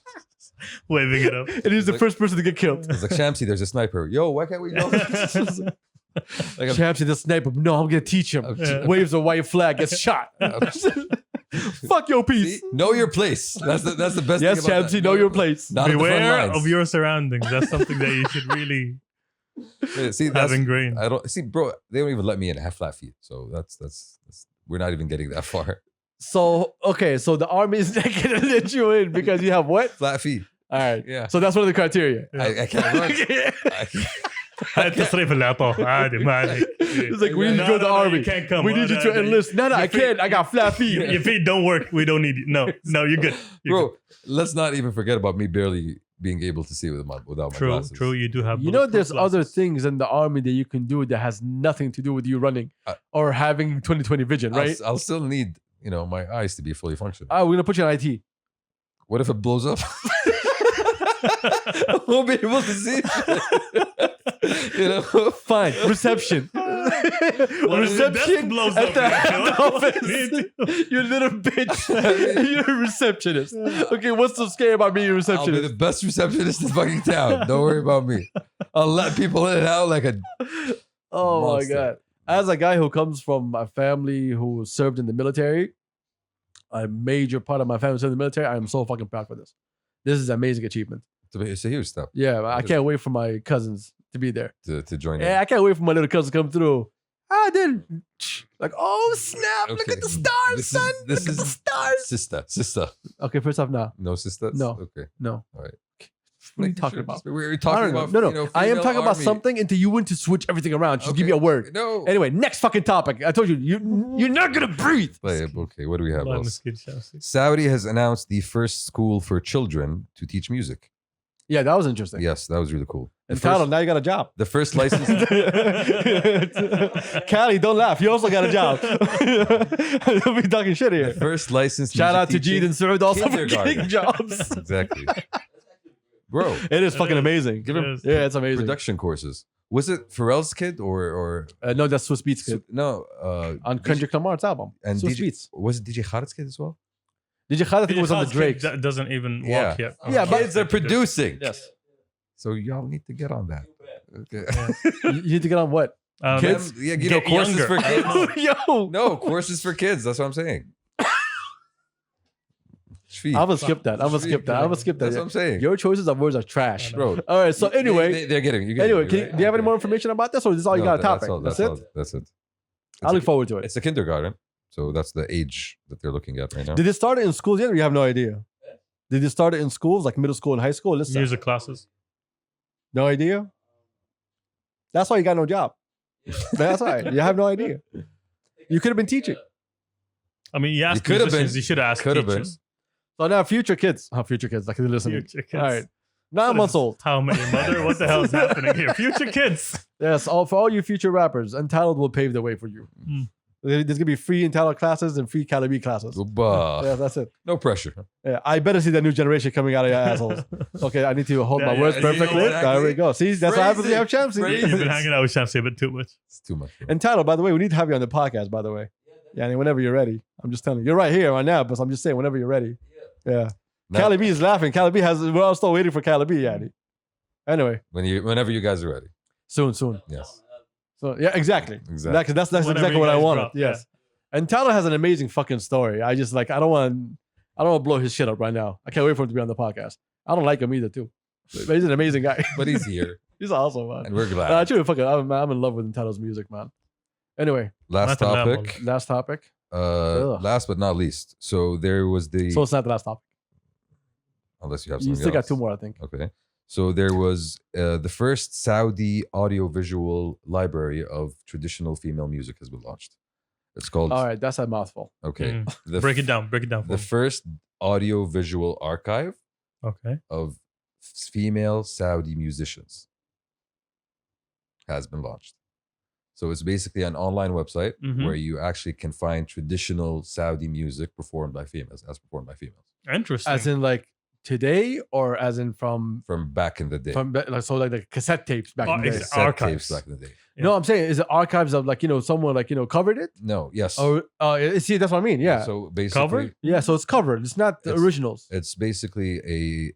[SPEAKER 3] waving it up.
[SPEAKER 1] And he's the
[SPEAKER 2] Like-
[SPEAKER 1] first person to get killed.
[SPEAKER 2] It's like Shamsi, there's a sniper. Yo, why can't we go? Like I'm-
[SPEAKER 1] Chamsy, the sniper. No, I'm gonna teach him.
[SPEAKER 3] Yeah.
[SPEAKER 1] Waves a white flag, gets shot. Fuck your peace.
[SPEAKER 2] See? Know your place. That's the best.
[SPEAKER 1] Yes,
[SPEAKER 2] thing about
[SPEAKER 1] Chamsy,
[SPEAKER 2] that.
[SPEAKER 1] know your place.
[SPEAKER 2] Not at the front
[SPEAKER 3] Beware
[SPEAKER 2] lines.
[SPEAKER 3] of your surroundings. That's something that you should really
[SPEAKER 2] Yeah, see,
[SPEAKER 3] have
[SPEAKER 2] that's,
[SPEAKER 3] ingrained.
[SPEAKER 2] I don't see, bro. They don't even let me in. I have flat feet, so that's we're not even getting that far.
[SPEAKER 1] So okay, so the army is not gonna let you in because you have what?
[SPEAKER 2] Flat feet.
[SPEAKER 1] All right.
[SPEAKER 2] Yeah.
[SPEAKER 1] So that's one of the criteria.
[SPEAKER 2] I can't run. I can't-
[SPEAKER 3] التصريف اللي اعطوه عادي ما عليك.
[SPEAKER 1] It's like we need you to go to the army.
[SPEAKER 3] You can't come.
[SPEAKER 1] We need you to enlist. No, I can't. I got flat feet.
[SPEAKER 3] Your feet don't work. We don't need you. No, you're good. You're
[SPEAKER 2] Bro, let's not even forget about me barely being able to see without my
[SPEAKER 3] good. True,
[SPEAKER 2] glasses.
[SPEAKER 3] true. You do have.
[SPEAKER 1] You know, there's
[SPEAKER 3] bulletproof
[SPEAKER 1] other
[SPEAKER 3] glasses.
[SPEAKER 1] things in the army that you can do that has nothing to do with you running or having 20/20 vision, right?
[SPEAKER 2] I'll still need my eyes to be fully functional.
[SPEAKER 1] We're gonna put you on IT.
[SPEAKER 2] What if it blows up? I won't be able to see.
[SPEAKER 1] Fine. Reception.
[SPEAKER 3] What if the desk
[SPEAKER 1] Reception
[SPEAKER 3] blows
[SPEAKER 1] at
[SPEAKER 3] up?
[SPEAKER 1] the
[SPEAKER 3] You
[SPEAKER 1] head
[SPEAKER 3] know?
[SPEAKER 1] office. You little bitch. You're a receptionist. Okay, what's so scary about being a
[SPEAKER 2] I'll be
[SPEAKER 1] receptionist?
[SPEAKER 2] the best receptionist in fucking town. Don't worry about me. I'll let people in and out like a.
[SPEAKER 1] Oh
[SPEAKER 2] monster.
[SPEAKER 1] my god. As a guy who comes from a family who served in the military, a major part of my family served in the military, I am so fucking proud for this. This is an amazing achievement.
[SPEAKER 2] It's a huge step
[SPEAKER 1] Yeah, I can't wait for my cousins to be there.
[SPEAKER 2] to join.
[SPEAKER 1] Yeah, I can't wait for my little cousins to come through. I did like, oh snap! Look
[SPEAKER 2] Okay.
[SPEAKER 1] at the stars,
[SPEAKER 2] This is-
[SPEAKER 1] son.
[SPEAKER 2] this
[SPEAKER 1] Look at the
[SPEAKER 2] is-
[SPEAKER 1] stars.
[SPEAKER 2] Sister.
[SPEAKER 1] Okay, first off, now,
[SPEAKER 2] No sister.
[SPEAKER 1] No.
[SPEAKER 2] Okay.
[SPEAKER 1] no.
[SPEAKER 2] All right.
[SPEAKER 1] What are you
[SPEAKER 2] Making
[SPEAKER 1] talking
[SPEAKER 2] sure.
[SPEAKER 1] about?
[SPEAKER 2] We were
[SPEAKER 1] I
[SPEAKER 2] talking
[SPEAKER 1] don't know.
[SPEAKER 2] about.
[SPEAKER 1] No. I am
[SPEAKER 2] female
[SPEAKER 1] talking about
[SPEAKER 2] army.
[SPEAKER 1] something until you want to switch everything around. Just give me a
[SPEAKER 2] Okay.
[SPEAKER 1] word.
[SPEAKER 2] No.
[SPEAKER 1] Anyway, next fucking topic. I told you, you're not gonna breathe.
[SPEAKER 2] Okay. What do we have
[SPEAKER 3] والله
[SPEAKER 2] else?
[SPEAKER 3] مسكين شمسي.
[SPEAKER 2] Saudi has announced the first school for children to teach music.
[SPEAKER 1] Yeah, that was interesting.
[SPEAKER 2] Yes, that was really cool. The
[SPEAKER 1] And Tyler,
[SPEAKER 2] first,
[SPEAKER 1] now you got a job.
[SPEAKER 2] the first license.
[SPEAKER 1] Callie, don't laugh. You also got a job. Don't be talking shit
[SPEAKER 2] the
[SPEAKER 1] here.
[SPEAKER 2] first licensed.
[SPEAKER 1] Shout out to
[SPEAKER 2] music
[SPEAKER 1] Jeed and Surd also for
[SPEAKER 2] kindergarten.
[SPEAKER 1] getting jobs.
[SPEAKER 2] teaching- Exactly. Bro,
[SPEAKER 1] It is fucking
[SPEAKER 3] is.
[SPEAKER 1] amazing.
[SPEAKER 3] It is.
[SPEAKER 1] Yeah, it's amazing.
[SPEAKER 2] production courses. Was it Pharrell's kid or
[SPEAKER 1] No, that's Swiss Beats kid.
[SPEAKER 2] no?
[SPEAKER 1] On Kendrick Lamar's album.
[SPEAKER 2] and
[SPEAKER 1] Swiss
[SPEAKER 2] DJ,
[SPEAKER 1] Beats.
[SPEAKER 2] was it DJ Khaled's kid as well?
[SPEAKER 1] DJ Khaled, I think, was on the
[SPEAKER 3] Kid
[SPEAKER 1] Drake's.
[SPEAKER 3] that doesn't even
[SPEAKER 2] Yeah.
[SPEAKER 3] walk yet.
[SPEAKER 1] Yeah, but-
[SPEAKER 2] Kids are producing.
[SPEAKER 1] Yes.
[SPEAKER 2] So y'all need to get on that. Okay.
[SPEAKER 1] You need to get on what?
[SPEAKER 2] Kids, yeah,
[SPEAKER 3] Get
[SPEAKER 2] courses
[SPEAKER 3] younger.
[SPEAKER 2] for kids.
[SPEAKER 1] Yo.
[SPEAKER 2] No, courses for kids. That's what I'm saying. Shfi.
[SPEAKER 1] I'm gonna skip that. I'm gonna skip that. I'm gonna skip
[SPEAKER 2] That's what
[SPEAKER 1] that.
[SPEAKER 2] I'm saying.
[SPEAKER 1] Your choices of words are trash.
[SPEAKER 2] Bro.
[SPEAKER 1] All right. So anyway,
[SPEAKER 2] they're getting. You're getting
[SPEAKER 1] anyway,
[SPEAKER 2] me,
[SPEAKER 1] do
[SPEAKER 2] right?
[SPEAKER 1] you have any
[SPEAKER 2] Okay.
[SPEAKER 1] more information about this, or is this all you
[SPEAKER 2] No,
[SPEAKER 1] got a topic?
[SPEAKER 2] all,
[SPEAKER 1] That's it.
[SPEAKER 2] That's it.
[SPEAKER 1] I look forward to it.
[SPEAKER 2] It's a kindergarten, so that's the age that they're looking at right now.
[SPEAKER 1] Did they start it in schools yet, or you have no idea? Did they start it in schools, like middle school and high school? Listen,
[SPEAKER 3] Music classes.
[SPEAKER 1] no idea. That's why you got no job. That's why you have no idea. You could have been teaching.
[SPEAKER 3] I mean, you asked
[SPEAKER 2] could have
[SPEAKER 3] musicians,
[SPEAKER 2] been.
[SPEAKER 3] you should have asked
[SPEAKER 2] Could have been.
[SPEAKER 3] teachers.
[SPEAKER 1] So now, future kids, like they're listening.
[SPEAKER 3] Future kids.
[SPEAKER 1] All right, 9 months old.
[SPEAKER 3] How many, mother? What the hell is happening here? Future kids.
[SPEAKER 1] Yes, for all you future rappers, Untitled will pave the way for you.
[SPEAKER 3] Mm.
[SPEAKER 1] There's gonna be free Untitled classes and free Khaleeji classes.
[SPEAKER 2] Oobah.
[SPEAKER 1] Yeah, that's it.
[SPEAKER 2] No pressure.
[SPEAKER 1] Yeah, I better see that new generation coming out of your assholes. Okay, I need to hold my
[SPEAKER 3] Yeah,
[SPEAKER 1] words
[SPEAKER 3] yeah, you know
[SPEAKER 1] perfectly.
[SPEAKER 2] exactly.
[SPEAKER 1] There we go. See, that's what happens when you have champs.
[SPEAKER 2] Phrase
[SPEAKER 3] You've been
[SPEAKER 2] it.
[SPEAKER 3] hanging out with Shamsi a bit too much.
[SPEAKER 2] It's too much. bro.
[SPEAKER 1] And Tyler, by the way, we need to have you on the podcast, by the way. Yeah, I mean, whenever you're ready. I'm just telling you. You're right here right now, but I'm just saying, whenever you're ready. Yeah.
[SPEAKER 2] Now-
[SPEAKER 1] Cali B is laughing. Cali B we're all still waiting for Cali B, Yanni. Anyway,
[SPEAKER 2] whenever you guys are ready.
[SPEAKER 1] soon.
[SPEAKER 2] Yes.
[SPEAKER 1] So, yeah, exactly.
[SPEAKER 2] Exactly.
[SPEAKER 1] That's
[SPEAKER 3] Whenever
[SPEAKER 1] exactly
[SPEAKER 3] you
[SPEAKER 1] what I
[SPEAKER 3] guys
[SPEAKER 1] wanted.
[SPEAKER 3] drop,
[SPEAKER 1] Yes. And Tyler has an amazing fucking story. I just I don't want to blow his shit up right now. I can't wait for him to be on the podcast. I don't like him either, too. But he's an amazing guy.
[SPEAKER 2] But he's here,
[SPEAKER 1] He's awesome, man.
[SPEAKER 2] and we're glad.
[SPEAKER 1] Actually, fucking, I'm in love with Entitled music, man. Anyway,
[SPEAKER 2] Last
[SPEAKER 3] Not a
[SPEAKER 2] topic.
[SPEAKER 1] last topic. Ugh.
[SPEAKER 2] Last but not least. So there was the.
[SPEAKER 1] So it's not the last topic.
[SPEAKER 2] Unless you have
[SPEAKER 1] You
[SPEAKER 2] something
[SPEAKER 1] still got
[SPEAKER 2] else.
[SPEAKER 1] 2 more, I think.
[SPEAKER 2] Okay. So there was the first Saudi audiovisual library of traditional female music has been launched. It's called.
[SPEAKER 1] All right, that's a mouthful.
[SPEAKER 2] Okay. The
[SPEAKER 3] Break it
[SPEAKER 2] f-
[SPEAKER 3] down. Break it down. For
[SPEAKER 2] The
[SPEAKER 3] me.
[SPEAKER 2] first audiovisual archive
[SPEAKER 3] Okay.
[SPEAKER 2] of female Saudi musicians has been launched. So it's basically an online website
[SPEAKER 3] Mhm.
[SPEAKER 2] where you actually can find traditional Saudi music performed by females, as performed by females
[SPEAKER 3] Interesting.
[SPEAKER 1] As in like today, or as in from
[SPEAKER 2] from back in the day.
[SPEAKER 1] like so like the cassette tapes back
[SPEAKER 3] Oh,
[SPEAKER 1] in the day.
[SPEAKER 3] exactly.
[SPEAKER 2] Cassette
[SPEAKER 3] archives.
[SPEAKER 2] tapes back in the day.
[SPEAKER 3] Yeah.
[SPEAKER 1] No, I'm saying is it archives of like someone like covered it
[SPEAKER 2] No, yes.
[SPEAKER 1] or see that's what I mean. Yeah,
[SPEAKER 2] So basically,
[SPEAKER 3] Covered?
[SPEAKER 1] yeah. So it's covered. It's not the
[SPEAKER 2] It's-
[SPEAKER 1] originals.
[SPEAKER 2] it's basically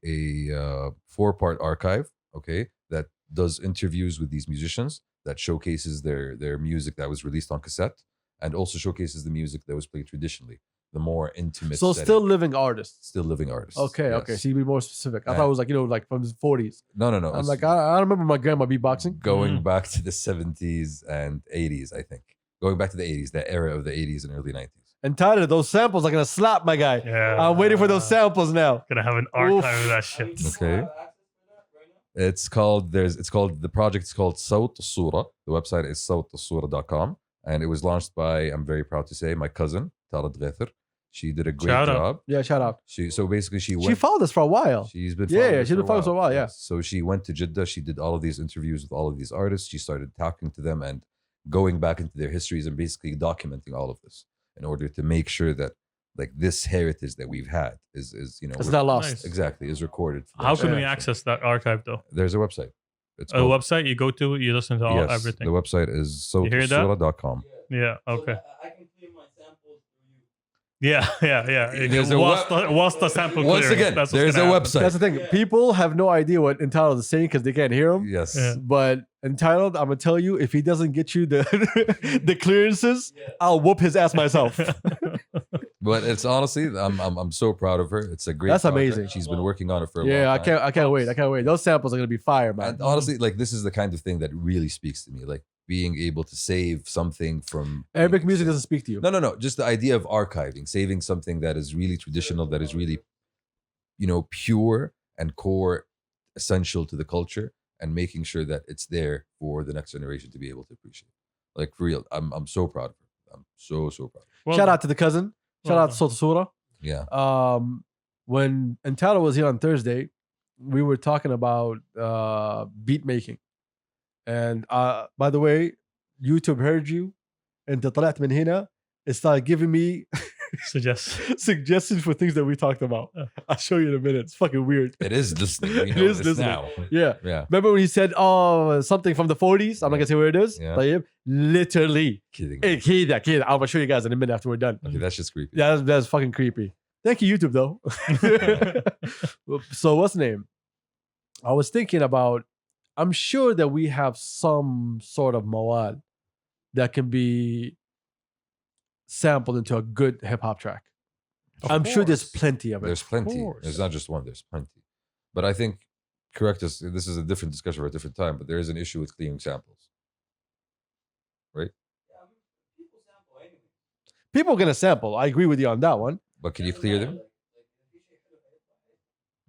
[SPEAKER 2] a 4-part archive, okay, that does interviews with these musicians that showcases their music that was released on cassette and also showcases the music that was played traditionally, the more intimate.
[SPEAKER 1] So
[SPEAKER 2] setting.
[SPEAKER 1] still living artists.
[SPEAKER 2] Still living artists.
[SPEAKER 1] Okay,
[SPEAKER 2] yes.
[SPEAKER 1] okay. So you be more specific. I
[SPEAKER 2] Yeah.
[SPEAKER 1] thought it was like like from the 40s.
[SPEAKER 2] No.
[SPEAKER 1] I'm
[SPEAKER 2] it's
[SPEAKER 1] like I remember my grandma beatboxing.
[SPEAKER 2] going back to the 70s and 80s, I think. Going back to the 80s, that era of the 80s and early 90s.
[SPEAKER 1] And Tyler, those samples are gonna slap my guy.
[SPEAKER 3] Yeah.
[SPEAKER 1] I'm waiting for those samples now.
[SPEAKER 3] Gonna have an archive of that shit.
[SPEAKER 2] Okay. It's called the project is called Sawt Sura. The website is sawtasura.com, and it was launched by, I'm very proud to say, my cousin Tara Dghathir. She did a great
[SPEAKER 3] Shout out.
[SPEAKER 2] job.
[SPEAKER 1] Yeah, shout out.
[SPEAKER 2] She went.
[SPEAKER 1] She followed us for a while.
[SPEAKER 2] She's been
[SPEAKER 1] Yeah,
[SPEAKER 2] following us
[SPEAKER 1] she's been following us for a while, yeah.
[SPEAKER 2] Yes. So she went to Jeddah. She did all of these interviews with all of these artists. She started talking to them and going back into their histories and basically documenting all of this in order to make sure that like this heritage that we've had is
[SPEAKER 1] It's not lost.
[SPEAKER 3] Nice.
[SPEAKER 2] exactly is recorded. for the
[SPEAKER 3] How can we
[SPEAKER 2] generation.
[SPEAKER 3] access that archive though?
[SPEAKER 2] There's a website. It's
[SPEAKER 3] A website you go to, you listen to all
[SPEAKER 2] yes,
[SPEAKER 3] everything.
[SPEAKER 2] the website is
[SPEAKER 3] You hear that?
[SPEAKER 2] sawtasura.com.
[SPEAKER 3] Yeah. Okay.
[SPEAKER 6] I can clear my samples for you.
[SPEAKER 3] Yeah.
[SPEAKER 2] There's a
[SPEAKER 3] Whilst the sample
[SPEAKER 2] Once
[SPEAKER 3] clearing,
[SPEAKER 2] again,
[SPEAKER 3] that's what's
[SPEAKER 2] there's a
[SPEAKER 3] gonna happen.
[SPEAKER 2] website.
[SPEAKER 1] That's the thing. People have no idea what Entitled is saying because they can't hear him.
[SPEAKER 2] Yes.
[SPEAKER 3] Yeah.
[SPEAKER 1] But Entitled, I'm gonna tell you, if he doesn't get you the the clearances, I'll whoop his ass myself.
[SPEAKER 2] But it's honestly, I'm so proud of her. It's a great.
[SPEAKER 1] That's
[SPEAKER 2] project.
[SPEAKER 1] amazing.
[SPEAKER 2] She's been working on it for a long
[SPEAKER 1] Yeah,
[SPEAKER 2] time.
[SPEAKER 1] I can't wait. I can't wait. Those samples are gonna be fire, man.
[SPEAKER 2] And honestly, like this is the kind of thing that really speaks to me. Like being able to save something from
[SPEAKER 1] Arabic music doesn't speak to you.
[SPEAKER 2] No. Just the idea of archiving, saving something that is really traditional, that is really, pure and core, essential to the culture, and making sure that it's there for the next generation to be able to appreciate. Like for real, I'm so proud of her. I'm so proud.
[SPEAKER 3] Well
[SPEAKER 1] Shout
[SPEAKER 3] done.
[SPEAKER 1] out to the cousin. Shout
[SPEAKER 3] Well
[SPEAKER 1] out to Sotasura.
[SPEAKER 2] Yeah.
[SPEAKER 1] When Entitled was here on Thursday, we were talking about beat making. And by the way, YouTube heard you. And طلعت من هنا. It started giving me
[SPEAKER 3] Suggest.
[SPEAKER 1] suggestions for things that we talked about. I'll show you in a minute. It's fucking weird.
[SPEAKER 2] It is listening. We
[SPEAKER 1] It
[SPEAKER 2] know
[SPEAKER 1] is
[SPEAKER 2] this
[SPEAKER 1] listening.
[SPEAKER 2] now.
[SPEAKER 1] Yeah.
[SPEAKER 2] Yeah.
[SPEAKER 1] Remember when he said, something from the 40s? I'm not going to say where it is.
[SPEAKER 2] Yeah.
[SPEAKER 1] طيب. Literally.
[SPEAKER 2] Kidding.
[SPEAKER 1] كده. I'm going to show you guys in a minute after we're done.
[SPEAKER 2] Okay, that's just creepy.
[SPEAKER 1] Yeah, that's fucking creepy. Thank you, YouTube, though. So, what's the name? I was thinking about, I'm sure that we have some sort of mawad that can be sampled into a good hip hop track.
[SPEAKER 3] Of
[SPEAKER 1] I'm sure there's
[SPEAKER 3] course.
[SPEAKER 1] plenty of it.
[SPEAKER 2] There's plenty.
[SPEAKER 3] course.
[SPEAKER 2] There's not just one. There's plenty. But I think, correct us. This is a different discussion for a different time. But there is an issue with clearing samples.
[SPEAKER 6] People sample anyway.
[SPEAKER 1] People are going to sample. I agree with you on that one.
[SPEAKER 2] But can you clear them?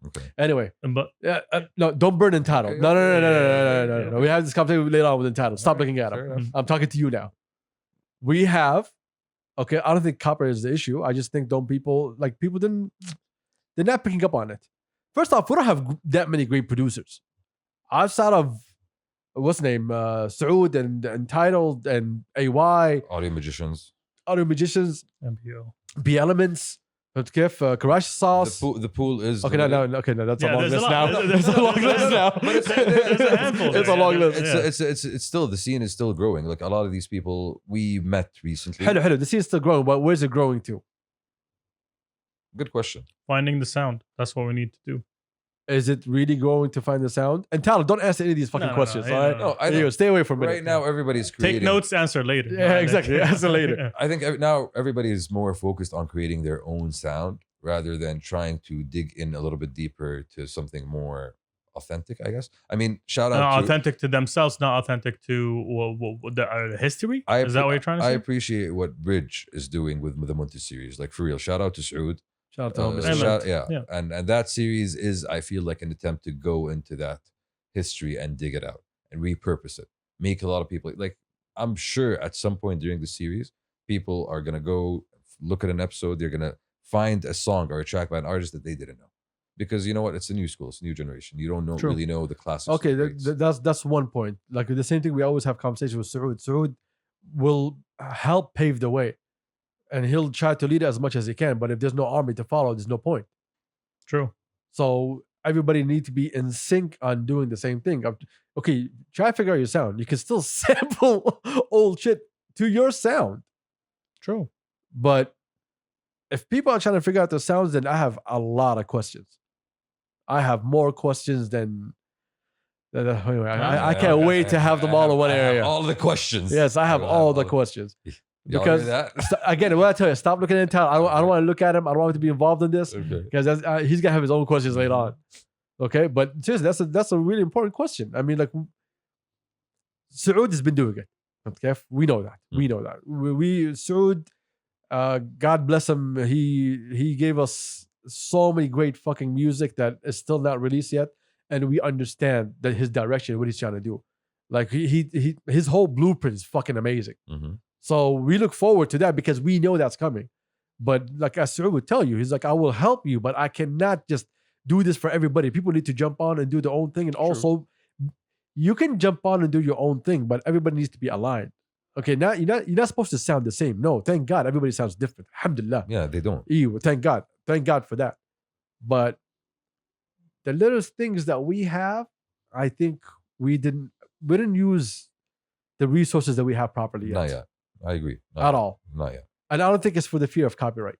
[SPEAKER 2] Okay.
[SPEAKER 1] Anyway,
[SPEAKER 3] But
[SPEAKER 1] no, don't burn Entitled.
[SPEAKER 2] Okay,
[SPEAKER 1] No.
[SPEAKER 2] okay.
[SPEAKER 1] We have this conversation later on with Entitled. Stop looking at
[SPEAKER 2] Fair
[SPEAKER 1] him.
[SPEAKER 2] enough.
[SPEAKER 1] I'm talking to you now. We have, okay, I don't think copyright is the issue. I just think they're not picking up on it. First off, we don't have that many great producers. Outside of, what's the name? Saud and Entitled and AY,
[SPEAKER 2] Audio magicians.
[SPEAKER 1] Audio Magicians,
[SPEAKER 3] MPO.
[SPEAKER 1] B Elements, فهمت كيف؟ Karash Sauce.
[SPEAKER 2] The pool is.
[SPEAKER 1] Okay, no, that's
[SPEAKER 3] Yeah,
[SPEAKER 1] a long
[SPEAKER 3] there's a
[SPEAKER 1] list
[SPEAKER 3] lot.
[SPEAKER 1] now.
[SPEAKER 3] There's
[SPEAKER 1] There's a long list now.
[SPEAKER 2] But
[SPEAKER 3] there's a handful
[SPEAKER 1] It's a
[SPEAKER 3] there.
[SPEAKER 1] long
[SPEAKER 3] Yeah,
[SPEAKER 1] list.
[SPEAKER 2] It's still, the scene is still growing. Like a lot of these people we met recently.
[SPEAKER 1] Hello. The scene is still growing, but where's it growing to?
[SPEAKER 2] Good question.
[SPEAKER 3] Finding the sound. That's what we need to do.
[SPEAKER 1] Is it really growing to find the sound? And Tyler, don't answer any of these fucking
[SPEAKER 3] No,
[SPEAKER 1] questions,
[SPEAKER 3] yeah,
[SPEAKER 1] all right?
[SPEAKER 3] no.
[SPEAKER 2] No, I
[SPEAKER 1] There you
[SPEAKER 2] know.
[SPEAKER 1] go. Stay away from it.
[SPEAKER 2] Right now, everybody's creating.
[SPEAKER 3] Take notes, answer later.
[SPEAKER 1] Yeah, exactly. Answer later.
[SPEAKER 2] I think now everybody is more focused on creating their own sound rather than trying to dig in a little bit deeper to something more authentic, I guess. I mean, shout out to
[SPEAKER 3] authentic to themselves, not authentic to the history. Is that what you're trying to say?
[SPEAKER 2] I appreciate what Bridge is doing with the Munti series. Like for real, shout out to Saud.
[SPEAKER 1] Shout out to homies.
[SPEAKER 3] Yeah.
[SPEAKER 2] And that series is, I feel like, an attempt to go into that history and dig it out and repurpose it. Make a lot of people like. I'm sure at some point during the series, people are gonna go look at an episode. They're gonna find a song or a track by an artist that they didn't know, because you know what? It's a new school, it's a new generation. You don't know
[SPEAKER 1] True.
[SPEAKER 2] really know the classics.
[SPEAKER 1] Okay, that's one point. Like the same thing we always have conversations with Saud. Saud will help pave the way, and he'll try to lead it as much as he can. But if there's no army to follow, there's no point.
[SPEAKER 3] True.
[SPEAKER 1] So everybody needs to be in sync on doing the same thing. Okay, try to figure out your sound. You can still sample old shit to your sound.
[SPEAKER 3] True.
[SPEAKER 1] But if people are trying to figure out their sounds, then I have a lot of questions. I have more questions than anyway, I can't wait to have them all in one area.
[SPEAKER 2] All the questions.
[SPEAKER 1] Yes, I have all the questions.
[SPEAKER 2] Because
[SPEAKER 1] Because again, what I tell you, stop looking at town. I don't want to look at him. I don't want him to be involved in this because he's gonna have his own questions later on. Okay, but seriously, that's a really important question. I mean, like, Saud has been doing it. Okay, we know that. We know that. Saud, God bless him. He gave us so many great fucking music that is still not released yet, and we understand that his direction, what he's trying to do. Like his whole blueprint is fucking amazing.
[SPEAKER 2] Mm-hmm.
[SPEAKER 1] So we look forward to that because we know that's coming. But like as Saud would tell you, he's like, I will help you, but I cannot just do this for everybody. People need to jump on and do their own thing. And also, you can jump on and do your own thing, but everybody needs to be aligned. Okay, now you're not supposed to sound the same. No, thank God, everybody sounds different. Alhamdulillah.
[SPEAKER 2] Yeah, they don't.
[SPEAKER 1] Thank God for that. But the little things that we have, I think we didn't use the resources that we have properly yet.
[SPEAKER 2] Not yet. I agree.
[SPEAKER 1] At all.
[SPEAKER 2] Not yet.
[SPEAKER 1] And I don't think it's for the fear of copyright.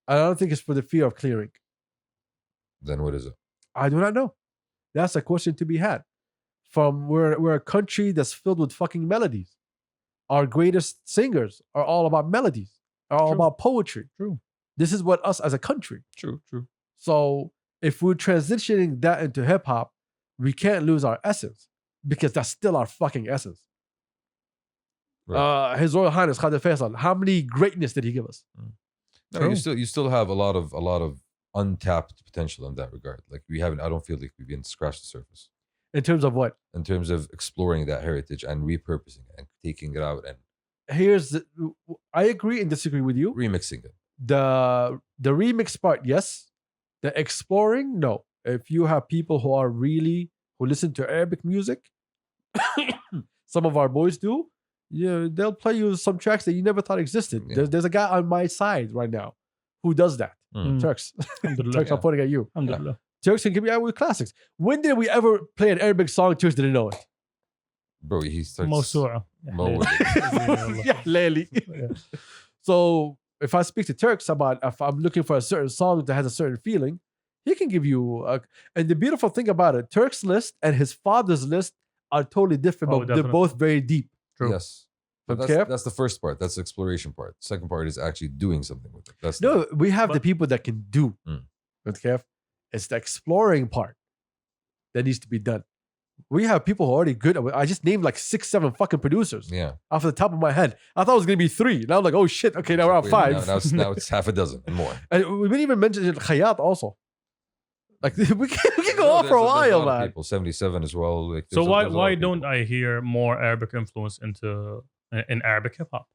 [SPEAKER 1] I don't think it's for the fear of clearing.
[SPEAKER 2] Then what is it?
[SPEAKER 1] I do not know. That's a question to be had. We're a country that's filled with fucking melodies. Our greatest singers are all about melodies, are all about poetry.
[SPEAKER 3] True.
[SPEAKER 1] This is what us as a country.
[SPEAKER 2] True.
[SPEAKER 1] So if we're transitioning that into hip hop, we can't lose our essence because that's still our fucking essence.
[SPEAKER 2] Right.
[SPEAKER 1] His Royal Highness Khadir Faisal, how many greatness did he give us?
[SPEAKER 2] No, you still have a lot of untapped potential in that regard. Like I don't feel like we've even scratched the surface.
[SPEAKER 1] In terms of what?
[SPEAKER 2] In terms of exploring that heritage and repurposing it and taking it out and
[SPEAKER 1] I agree and disagree with you.
[SPEAKER 2] remixing it.
[SPEAKER 1] The remix part, yes. The exploring, no. If you have people who listen to Arabic music, some of our boys do, they'll play you some tracks that you never thought existed.
[SPEAKER 2] Yeah.
[SPEAKER 1] There's a guy on my side right now who does that. Turks. Turks, I'm pointing at you.
[SPEAKER 3] Alhamdulillah.
[SPEAKER 1] Turks can give me out with classics. When did we ever play an Arabic song Turks didn't know it?
[SPEAKER 2] Bro, he starts
[SPEAKER 3] Mawsu'a.
[SPEAKER 1] Yeah, Layli. So if I speak to Turks about if I'm looking for a certain song that has a certain feeling, he can give you and the beautiful thing about it, Turk's list and his father's list are totally different, but they're
[SPEAKER 3] definitely.
[SPEAKER 1] both very deep.
[SPEAKER 3] True.
[SPEAKER 2] Yes. But
[SPEAKER 1] Okay.
[SPEAKER 2] that's the first part. That's the exploration part. The second part is actually doing something with it. That's
[SPEAKER 1] No, we have the people that can do.
[SPEAKER 2] Mm.
[SPEAKER 1] Okay. It's the exploring part that needs to be done. We have people who are already good. I just named like 6-7 fucking producers
[SPEAKER 2] yeah.
[SPEAKER 1] off the top of my head. I thought it was gonna be 3. Now I'm like, oh shit. Okay, now we're at 5.
[SPEAKER 2] Now it's half a dozen and more.
[SPEAKER 1] And we didn't even mention Khayat also. Like we can go on
[SPEAKER 2] There's
[SPEAKER 1] for a
[SPEAKER 2] a lot
[SPEAKER 1] while,
[SPEAKER 2] of
[SPEAKER 1] man.
[SPEAKER 2] people, 77 as well. Like,
[SPEAKER 3] So
[SPEAKER 2] there's a lot
[SPEAKER 3] why
[SPEAKER 2] of
[SPEAKER 3] don't
[SPEAKER 2] people.
[SPEAKER 3] I hear more Arabic influence in Arabic hip hop?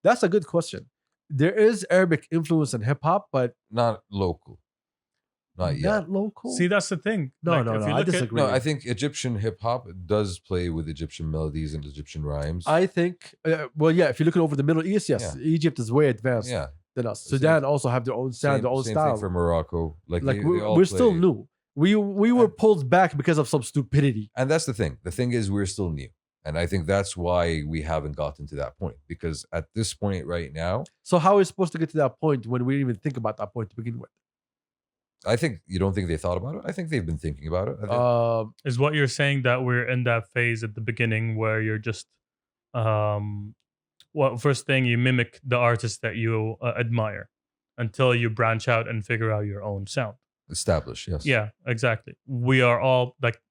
[SPEAKER 1] That's a good question. There is Arabic influence in hip hop, but
[SPEAKER 2] Not local. Not yet.
[SPEAKER 1] not local.
[SPEAKER 3] See, that's the thing.
[SPEAKER 1] No,
[SPEAKER 3] Like,
[SPEAKER 1] no,
[SPEAKER 3] if
[SPEAKER 1] no,
[SPEAKER 3] you
[SPEAKER 1] I
[SPEAKER 3] look at-
[SPEAKER 1] disagree.
[SPEAKER 2] No, I think Egyptian hip hop does play with Egyptian melodies and Egyptian rhymes.
[SPEAKER 1] I think, well, yeah, if you're looking over the Middle East, yes, Egypt is way advanced
[SPEAKER 2] yeah.
[SPEAKER 1] than us.
[SPEAKER 2] Same-
[SPEAKER 1] Sudan also have their own sound, their own
[SPEAKER 2] same
[SPEAKER 1] style.
[SPEAKER 2] thing for Morocco. Like they
[SPEAKER 1] we're
[SPEAKER 2] all
[SPEAKER 1] still
[SPEAKER 2] play-
[SPEAKER 1] new. We were pulled back because of some stupidity.
[SPEAKER 2] And that's the thing. The thing is, we're still new. And I think that's why we haven't gotten to that point. Because at this point right now,
[SPEAKER 1] So how are we supposed to get to that point when we didn't even think about that point to begin with?
[SPEAKER 2] I think you don't think they thought about it. I think they've been thinking about it. I think,
[SPEAKER 3] is what you're saying that we're in that phase at the beginning where you're just first thing you mimic the artist that you admire until you branch out and figure out your own sound.
[SPEAKER 2] established, yes.
[SPEAKER 3] Yeah, exactly. We are all like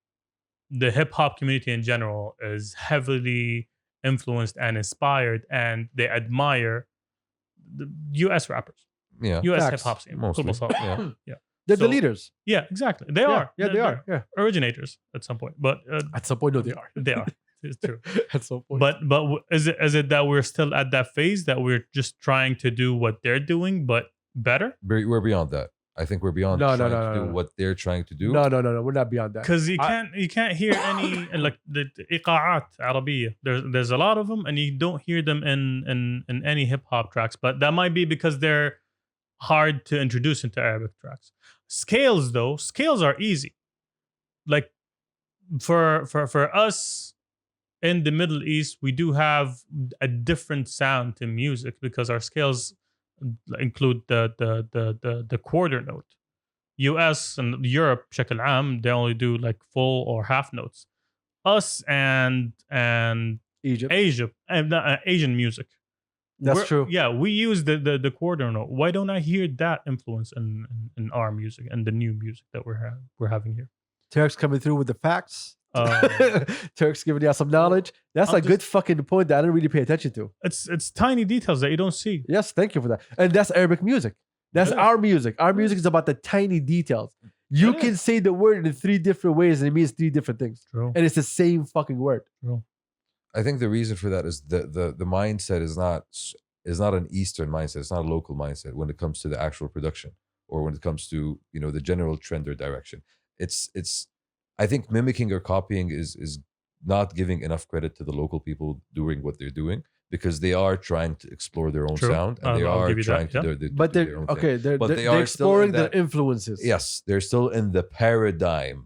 [SPEAKER 3] the hip hop community in general is heavily influenced and inspired, and they admire the U.S. rappers,
[SPEAKER 2] Yeah.
[SPEAKER 3] U.S.
[SPEAKER 1] Facts.
[SPEAKER 3] hip hop scene.
[SPEAKER 2] Mostly.
[SPEAKER 3] Yeah.
[SPEAKER 2] Yeah.
[SPEAKER 1] They're the
[SPEAKER 3] So-
[SPEAKER 1] leaders.
[SPEAKER 3] Yeah, exactly. They
[SPEAKER 1] Yeah,
[SPEAKER 3] are.
[SPEAKER 1] Yeah, they
[SPEAKER 3] They're
[SPEAKER 1] are. Yeah.
[SPEAKER 3] originators at some point, but
[SPEAKER 1] At some point, no, they are.
[SPEAKER 3] they are. It's true.
[SPEAKER 1] At some point.
[SPEAKER 3] But is it that we're still at that phase that we're just trying to do what they're doing but better?
[SPEAKER 2] We're beyond that. I think we're beyond
[SPEAKER 1] No,
[SPEAKER 2] trying
[SPEAKER 1] no,
[SPEAKER 2] to do
[SPEAKER 1] no.
[SPEAKER 2] what they're trying to do.
[SPEAKER 1] no, we're not beyond that.
[SPEAKER 3] Because you
[SPEAKER 1] I-
[SPEAKER 3] can't hear any like the iqa'at Arabiya. There's a lot of them, and you don't hear them in any hip hop tracks. But that might be because they're hard to introduce into Arabic tracks. Scales are easy. Like for us in the Middle East, we do have a different sound to music because our scales include the quarter note. US and Europe, بشكل عام, they only do like full or half notes. Us and
[SPEAKER 1] Egypt.
[SPEAKER 3] Asian music.
[SPEAKER 1] That's true.
[SPEAKER 3] Yeah, we use the quarter note. Why don't I hear that influence in our music and the new music that we're having here?
[SPEAKER 1] Turks coming through with the facts.
[SPEAKER 3] Um,
[SPEAKER 1] Turks giving you some knowledge. That's
[SPEAKER 3] I'm
[SPEAKER 1] a good fucking point that I didn't really pay attention to.
[SPEAKER 3] it's tiny details that you don't see.
[SPEAKER 1] Yes, thank you for that. And that's Arabic music. That's
[SPEAKER 3] It is.
[SPEAKER 1] our music. Our music is about the tiny details. You
[SPEAKER 3] It
[SPEAKER 1] can
[SPEAKER 3] is.
[SPEAKER 1] say the word in 3 different ways and it means 3 different things.
[SPEAKER 3] True.
[SPEAKER 1] And it's the same fucking word.
[SPEAKER 2] I think the reason for that is the mindset is not an Eastern mindset. It's not a local mindset when it comes to the actual production or when it comes to the general trend or direction. It's I think mimicking or copying is not giving enough credit to the local people doing what they're doing because they are trying to explore their own
[SPEAKER 3] True.
[SPEAKER 2] sound and they
[SPEAKER 3] I'll
[SPEAKER 2] are
[SPEAKER 3] give you
[SPEAKER 2] trying
[SPEAKER 3] that,
[SPEAKER 2] to
[SPEAKER 3] yeah.
[SPEAKER 2] do
[SPEAKER 1] But
[SPEAKER 2] their
[SPEAKER 1] they're
[SPEAKER 2] own thing.
[SPEAKER 1] okay. They're,
[SPEAKER 2] But
[SPEAKER 1] they're,
[SPEAKER 2] they
[SPEAKER 1] they're
[SPEAKER 2] are still in
[SPEAKER 1] exploring their
[SPEAKER 2] that-
[SPEAKER 1] influences.
[SPEAKER 2] Yes, they're still in the paradigm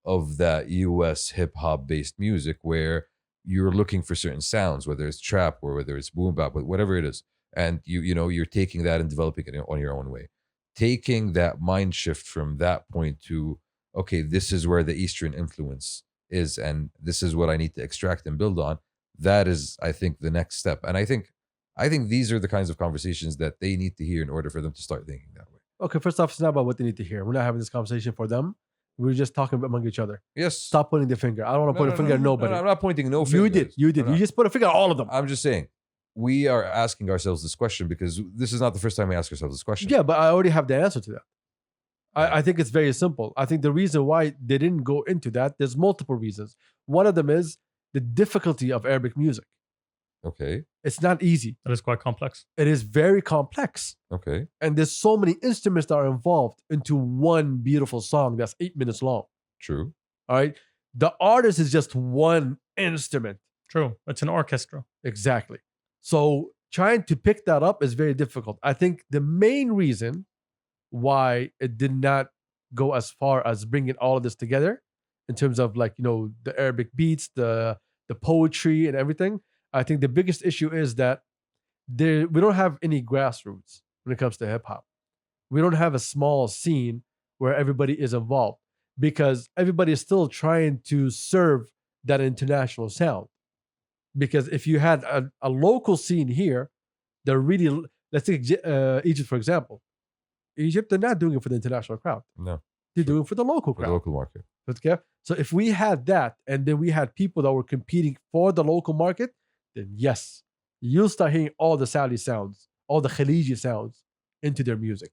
[SPEAKER 2] of that US hip hop based music where you're looking for certain sounds, whether it's trap or whether it's boom bap, whatever it is, and you're taking that and developing it on your own way, taking that mind shift from that point to okay, this is where the Eastern influence is, and this is what I need to extract and build on. That is, I think, the next step, and I think these are the kinds of conversations that they need to hear in order for them to start thinking that way.
[SPEAKER 1] Okay, first off, it's not about what they need to hear. We're not having this conversation for them. We're just talking among each other.
[SPEAKER 2] Yes,
[SPEAKER 1] Stop pointing the finger. I don't want to point a finger at nobody.
[SPEAKER 2] No, I'm not pointing no
[SPEAKER 1] You
[SPEAKER 2] fingers.
[SPEAKER 1] did. You did.
[SPEAKER 2] No, no.
[SPEAKER 1] You just put a finger at all of them.
[SPEAKER 2] I'm just saying, we are asking ourselves this question because this is not the first time we ask ourselves this question.
[SPEAKER 1] Yeah, but I already have the answer to that. I think it's very simple. I think the reason why they didn't go into that, there's multiple reasons. One of them is the difficulty of Arabic music.
[SPEAKER 2] Okay.
[SPEAKER 1] It's not easy.
[SPEAKER 3] That is quite complex.
[SPEAKER 1] It is very complex.
[SPEAKER 2] Okay.
[SPEAKER 1] And there's so many instruments that are involved into one beautiful song that's 8 minutes long.
[SPEAKER 2] True.
[SPEAKER 1] All right. The artist is just one instrument.
[SPEAKER 3] True. It's an orchestra.
[SPEAKER 1] Exactly. So trying to pick that up is very difficult. I think the main reason why it did not go as far as bringing all of this together in terms of like, the Arabic beats, the poetry and everything. I think the biggest issue is that we don't have any grassroots when it comes to hip hop. We don't have a small scene where everybody is involved because everybody is still trying to serve that international sound. Because if you had a local scene here, they're really, let's take Egypt, for example. Egypt, they're not doing it for the international crowd.
[SPEAKER 2] No.
[SPEAKER 1] They're doing it for the local
[SPEAKER 2] For the
[SPEAKER 1] crowd.
[SPEAKER 2] local market.
[SPEAKER 1] Okay? So if we had that and then we had people that were competing for the local market, then yes, you'll start hearing all the Saudi sounds, all the khaleeji sounds into their music.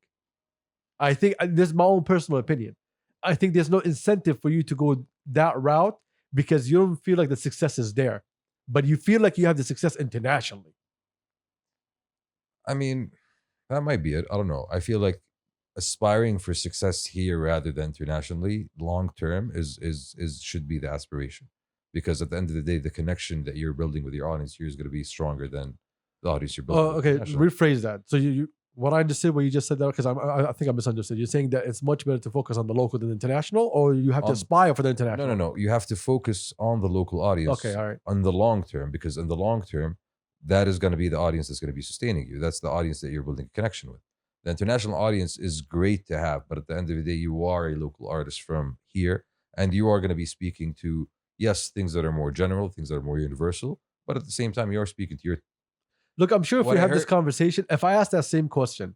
[SPEAKER 1] I think this is my own personal opinion. I think there's no incentive for you to go that route because you don't feel like the success is there, but you feel like you have the success internationally.
[SPEAKER 2] I mean, that might be it. I don't know. I feel like aspiring for success here rather than internationally, long term, is should be the aspiration. Because at the end of the day, the connection that you're building with your audience here is going to be stronger than the audience you're building.
[SPEAKER 1] Oh,
[SPEAKER 2] with
[SPEAKER 1] okay.
[SPEAKER 2] internationally.
[SPEAKER 1] Rephrase that. So you what I understood what you just said there, because I think I misunderstood. You're saying that it's much better to focus on the local than the international, or you have to
[SPEAKER 2] On-
[SPEAKER 1] aspire for the international?
[SPEAKER 2] No. You have to focus on the local audience.
[SPEAKER 1] Okay, all right.
[SPEAKER 2] On the long term, because in the long term, that is going to be the audience that's going to be sustaining you. That's the audience that you're building a connection with. The international audience is great to have, but at the end of the day, you are a local artist from here, and you are going to be speaking to, yes, things that are more general, things that are more universal, but at the same time, you are speaking to your.
[SPEAKER 1] Look, I'm sure if
[SPEAKER 2] What
[SPEAKER 1] we
[SPEAKER 2] I
[SPEAKER 1] have this
[SPEAKER 2] heard-
[SPEAKER 1] conversation, if I ask that same question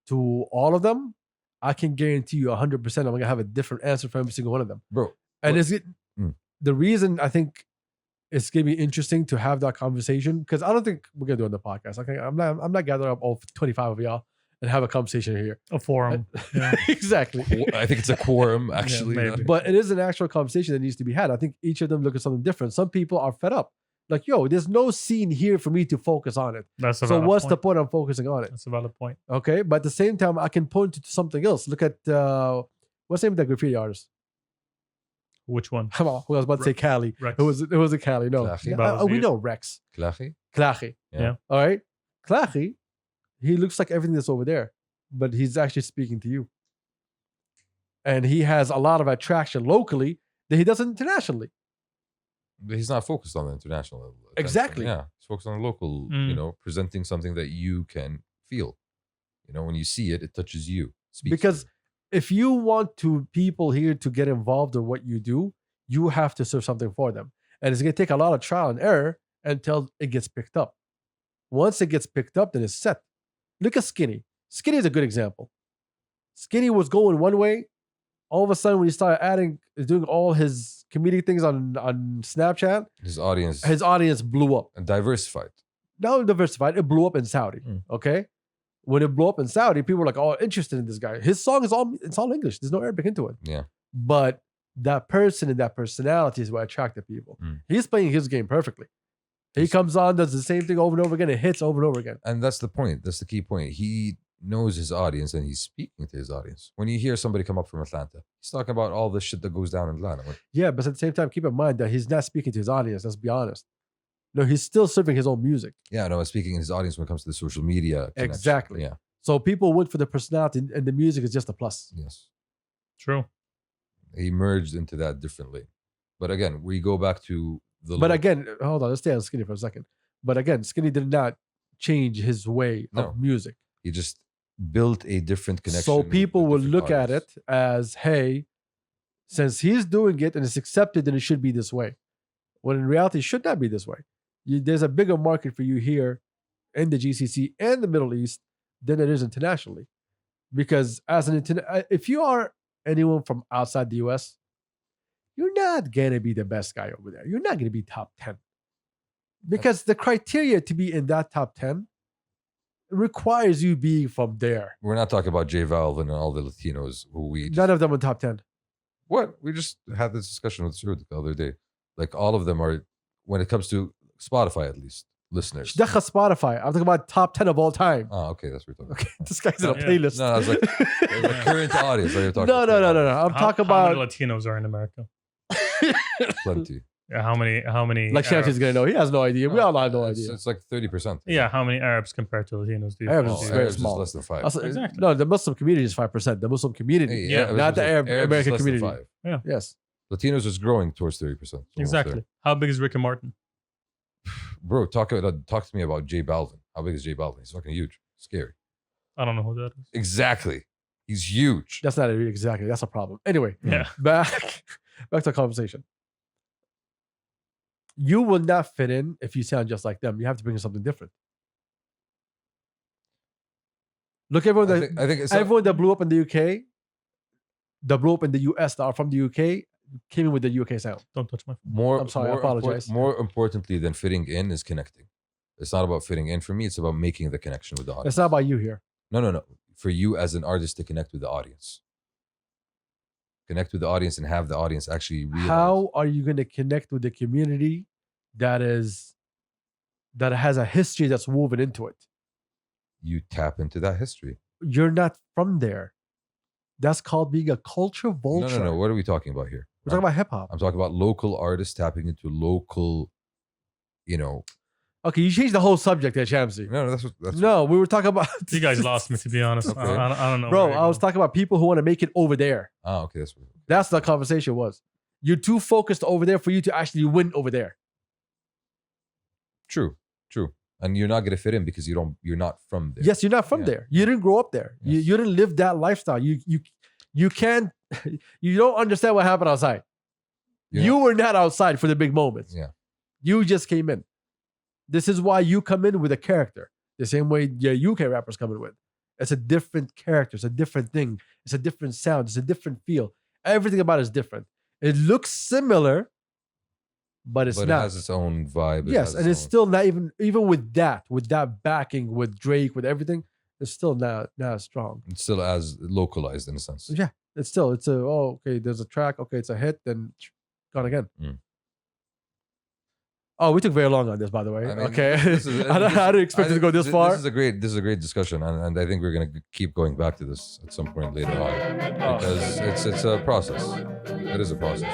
[SPEAKER 1] to all of them, I can guarantee you 100% I'm going to have a different answer for every single one of them.
[SPEAKER 2] Bro,
[SPEAKER 1] And
[SPEAKER 2] What-
[SPEAKER 1] is it
[SPEAKER 2] Mm.
[SPEAKER 1] the reason I think it's gonna be interesting to have that conversation, because I don't think we're gonna do it on the podcast. Okay, I'm not gathering up all 25 of y'all and have a conversation here.
[SPEAKER 3] A forum. Yeah.
[SPEAKER 1] Exactly.
[SPEAKER 2] I think it's a quorum, actually.
[SPEAKER 3] maybe.
[SPEAKER 1] But it is an actual conversation that needs to be had. I think each of them look at something different. Some people are fed up. Like, yo, there's no scene here for me to focus on it.
[SPEAKER 3] That's a
[SPEAKER 1] So
[SPEAKER 3] valid
[SPEAKER 1] what's
[SPEAKER 3] point.
[SPEAKER 1] the point of focusing on it?
[SPEAKER 3] That's a valid point.
[SPEAKER 1] Okay, but at the same time, I can point to something else. Look at what's the name of that graffiti artist?
[SPEAKER 3] Which one?
[SPEAKER 1] Come on, who I was about to say Cali.
[SPEAKER 3] Rex.
[SPEAKER 1] It was a Cali. No,
[SPEAKER 2] Klachi?
[SPEAKER 1] Yeah, we know Rex.
[SPEAKER 2] Klachi?
[SPEAKER 1] Klachi.
[SPEAKER 2] Yeah.
[SPEAKER 1] All right, Klachi. He looks like everything that's over there, but he's actually speaking to you, and he has a lot of attraction locally that he doesn't internationally.
[SPEAKER 2] But he's not focused on the international level.
[SPEAKER 1] Exactly.
[SPEAKER 2] Yeah. He's focused on the local, presenting something that you can feel. When you see it, it touches you. Speaks to
[SPEAKER 1] Because
[SPEAKER 2] you.
[SPEAKER 1] if you want people here to get involved in what you do, you have to serve something for them. And it's going to take a lot of trial and error until it gets picked up. Once it gets picked up, then it's set. Look at Skinny. Skinny is a good example. Skinny was going one way. All of a sudden, when he started doing all his comedic things on Snapchat,
[SPEAKER 2] His audience
[SPEAKER 1] his audience blew up.
[SPEAKER 2] and diversified.
[SPEAKER 1] Not diversified, it blew up in Saudi.
[SPEAKER 2] Mm.
[SPEAKER 1] Okay? When it blew up in Saudi, people were like, oh, interested in this guy. His song is all English. There's no Arabic into it.
[SPEAKER 2] Yeah.
[SPEAKER 1] But that person and that personality is what attracted people.
[SPEAKER 2] Mm.
[SPEAKER 1] He's playing his game perfectly. He comes on, does the same thing over and over again, it hits over and over again.
[SPEAKER 2] And that's the point. That's the key point. He knows his audience and he's speaking to his audience. When you hear somebody come up from Atlanta, he's talking about all the shit that goes down in Atlanta.
[SPEAKER 1] Yeah, but at the same time, keep in mind that he's not speaking to his audience. Let's be honest. No, he's still serving his own music.
[SPEAKER 2] Yeah, no, speaking in his audience when it comes to the social media connection.
[SPEAKER 1] Exactly.
[SPEAKER 2] Yeah.
[SPEAKER 1] So people went for the personality, and the music is just a plus.
[SPEAKER 2] Yes.
[SPEAKER 3] True.
[SPEAKER 2] He merged into that differently. But again, we go back to the
[SPEAKER 1] But again, hold on, let's stay on Skinny for a second. But again, Skinny did not change his way
[SPEAKER 2] No.
[SPEAKER 1] of music.
[SPEAKER 2] he just built a different connection.
[SPEAKER 1] So
[SPEAKER 2] with
[SPEAKER 1] people
[SPEAKER 2] a
[SPEAKER 1] will
[SPEAKER 2] different
[SPEAKER 1] look at
[SPEAKER 2] audience.
[SPEAKER 1] it as, hey, since he's doing it and it's accepted, then it should be this way. When in reality, it should not be this way. There's a bigger market for you here in the GCC and the Middle East than it is internationally. Because as if you are anyone from outside the US, you're not going to be the best guy over there. You're not going to be top 10. Because the criteria to be in that top 10 requires you being from there.
[SPEAKER 2] We're not talking about J Valve and all the Latinos who we just,
[SPEAKER 1] None of them in top 10.
[SPEAKER 2] what we just had this discussion with Surd the other day. Like all of them are, when it comes to Spotify at least, listeners.
[SPEAKER 1] Dacha Spotify. I'm talking about top 10 of all time.
[SPEAKER 2] Oh, okay, that's what we're talking
[SPEAKER 1] Okay, this guy's in a
[SPEAKER 3] Yeah.
[SPEAKER 1] playlist.
[SPEAKER 2] No, I was like, the current audience. That you're talking
[SPEAKER 1] No.
[SPEAKER 2] about.
[SPEAKER 1] I'm talking
[SPEAKER 3] How many
[SPEAKER 1] about
[SPEAKER 3] Latinos are in America?
[SPEAKER 2] Plenty.
[SPEAKER 3] Yeah, how many?
[SPEAKER 1] like Shamsi's
[SPEAKER 3] Arabs?
[SPEAKER 1] gonna know. He has no idea. We all have no
[SPEAKER 2] It's-
[SPEAKER 1] idea.
[SPEAKER 2] It's like 30%.
[SPEAKER 3] Yeah, how many Arabs compared to Latinos do you
[SPEAKER 1] Arabs
[SPEAKER 3] think?
[SPEAKER 1] is
[SPEAKER 2] Oh,
[SPEAKER 1] very
[SPEAKER 2] Arabs is
[SPEAKER 1] small.
[SPEAKER 2] less than 5.
[SPEAKER 1] Also,
[SPEAKER 3] Exactly.
[SPEAKER 1] No, the Muslim community is 5%. The Muslim community,
[SPEAKER 3] Yeah,
[SPEAKER 1] not the American
[SPEAKER 2] is less than
[SPEAKER 1] community.
[SPEAKER 2] 5.
[SPEAKER 1] Yes.
[SPEAKER 2] Latinos is growing towards 30%. Almost
[SPEAKER 3] Exactly.
[SPEAKER 2] there.
[SPEAKER 3] How big is Rick and Martin?
[SPEAKER 2] Bro, talk to me about J Balvin. How big is J Balvin? He's fucking huge. Scary.
[SPEAKER 3] I don't know who that is.
[SPEAKER 2] Exactly. He's huge.
[SPEAKER 1] That's not it exactly. That's a problem. Anyway,
[SPEAKER 3] Yeah.
[SPEAKER 1] back to the conversation. You will not fit in if you sound just like them. You have to bring in something different. Look, everyone
[SPEAKER 2] I think it's
[SPEAKER 1] everyone that blew up in the UK, that blew up in the US, that are from the UK, came in with the UK sound.
[SPEAKER 3] Don't touch my phone.
[SPEAKER 2] more.
[SPEAKER 1] I'm sorry, I
[SPEAKER 2] more
[SPEAKER 1] apologize.
[SPEAKER 2] More importantly than fitting in is connecting. It's not about fitting in. For me, it's about making the connection with the audience.
[SPEAKER 1] It's not about you here.
[SPEAKER 2] No. For you as an artist to connect with the audience. Connect with the audience and have the audience actually realize.
[SPEAKER 1] How are you going to connect with the community that has a history that's woven into it?
[SPEAKER 2] You tap into that history.
[SPEAKER 1] You're not from there. That's called being a culture vulture.
[SPEAKER 2] No. What are we talking about here?
[SPEAKER 1] We're talking about hip hop.
[SPEAKER 2] I'm talking about local artists tapping into local,
[SPEAKER 1] Okay, you changed the whole subject there, Shamsi.
[SPEAKER 2] No, that's
[SPEAKER 1] No, we were talking about.
[SPEAKER 3] You guys lost me, to be honest.
[SPEAKER 2] Okay.
[SPEAKER 3] I don't know.
[SPEAKER 1] Bro,
[SPEAKER 3] where you're
[SPEAKER 1] I was
[SPEAKER 3] going.
[SPEAKER 1] talking about people who want to make it over there.
[SPEAKER 2] Ah, okay, that's what.
[SPEAKER 1] That's the conversation was. You're too focused over there for you to actually win over there.
[SPEAKER 2] True. And you're not gonna fit in because you're not from there.
[SPEAKER 1] Yes, you're not from
[SPEAKER 2] Yeah.
[SPEAKER 1] there. You didn't grow up there.
[SPEAKER 2] Yes.
[SPEAKER 1] You didn't live that lifestyle. You can't. You don't understand what happened outside.
[SPEAKER 2] You're
[SPEAKER 1] You were not outside for the big moments.
[SPEAKER 2] Yeah.
[SPEAKER 1] You just came in. This is why you come in with a character. The same way your UK rappers come in with. It's a different character. It's a different thing. It's a different sound. It's a different feel. Everything about it is different. It looks similar, but it's
[SPEAKER 2] but
[SPEAKER 1] not.
[SPEAKER 2] it has its own vibe. It
[SPEAKER 1] Yes,
[SPEAKER 2] has
[SPEAKER 1] and it's
[SPEAKER 2] own-
[SPEAKER 1] still not even with that backing, with Drake, with everything, it's still not as strong.
[SPEAKER 2] it's still as localized in a sense.
[SPEAKER 1] Yeah, it's okay. There's a track. Okay, it's a hit. Then gone again.
[SPEAKER 2] Mm.
[SPEAKER 1] Oh, we took very long on this, by the way.
[SPEAKER 2] I mean,
[SPEAKER 1] okay,
[SPEAKER 2] this is-
[SPEAKER 1] I didn't expect it to go this far.
[SPEAKER 2] This is a great discussion, and I think we're gonna keep going back to this at some point later on because it's a process. It is a process.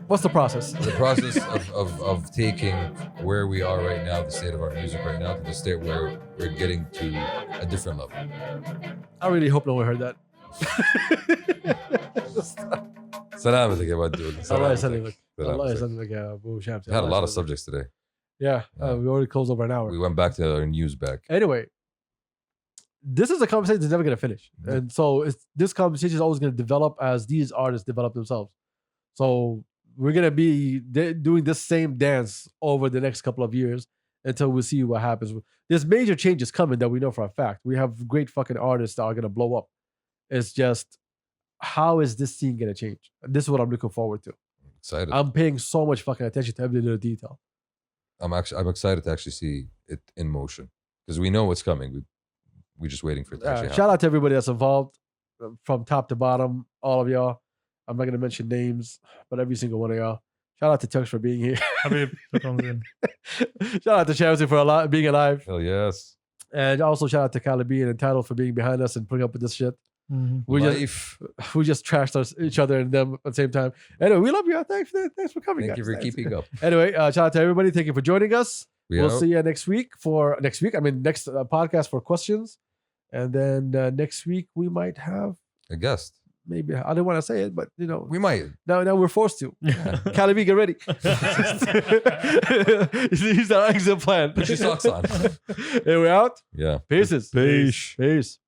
[SPEAKER 1] What's the process?
[SPEAKER 2] The process of taking where we are right now, the state of our music right now, to the state where we're getting to a different level.
[SPEAKER 1] I really hope no one heard that.
[SPEAKER 2] سلامتك يا بدول.
[SPEAKER 1] Allah يسلمك. Allah
[SPEAKER 2] سلامتك.
[SPEAKER 1] يسلمك يا أبو شامس.
[SPEAKER 2] We had a lot of
[SPEAKER 1] Allah
[SPEAKER 2] subjects today.
[SPEAKER 1] يسلمك. Yeah,
[SPEAKER 2] Yeah.
[SPEAKER 1] we already closed over an hour.
[SPEAKER 2] We went back to our news bag.
[SPEAKER 1] Anyway, this is a conversation that's never going to finish. And so this conversation is always going to develop as these artists develop themselves. So we're going to be doing this same dance over the next couple of years until we see what happens. There's major changes coming that we know for a fact. We have great fucking artists that are going to blow up. It's just, how is this scene going to change? This is what I'm looking forward to.
[SPEAKER 2] Excited.
[SPEAKER 1] I'm paying so much fucking attention to every little detail.
[SPEAKER 2] I'm excited to actually see it in motion because we know what's coming. We're just waiting for it to actually
[SPEAKER 1] Shout
[SPEAKER 2] happen.
[SPEAKER 1] out to everybody that's involved from top to bottom, all of y'all. I'm not going to mention names, but every single one of y'all. Shout out to Tux for being here.
[SPEAKER 3] Habib, that comes in.
[SPEAKER 1] Shout out to Shamsi for being alive.
[SPEAKER 2] Hell yes.
[SPEAKER 1] And also shout out to Khaleeji and Entitled for being behind us and putting up with this shit. We just trashed each other and them at the same time. Anyway, we love you. Thanks for coming.
[SPEAKER 2] Thank you
[SPEAKER 1] guys.
[SPEAKER 2] for
[SPEAKER 1] Thanks.
[SPEAKER 2] keeping up.
[SPEAKER 1] Anyway, shout out to everybody. Thank you for joining us. We'll
[SPEAKER 2] out.
[SPEAKER 1] see you next week. Next podcast for questions. And then next week we might have
[SPEAKER 2] A guest.
[SPEAKER 1] maybe, I didn't want to say it, but you know,
[SPEAKER 2] We might.
[SPEAKER 1] now we're forced to. Khaleeji, get ready. He's our exit plan.
[SPEAKER 2] Put your socks on.
[SPEAKER 1] Hey, we're out.
[SPEAKER 2] Yeah.
[SPEAKER 1] Peace.
[SPEAKER 2] Peace.
[SPEAKER 1] Peace.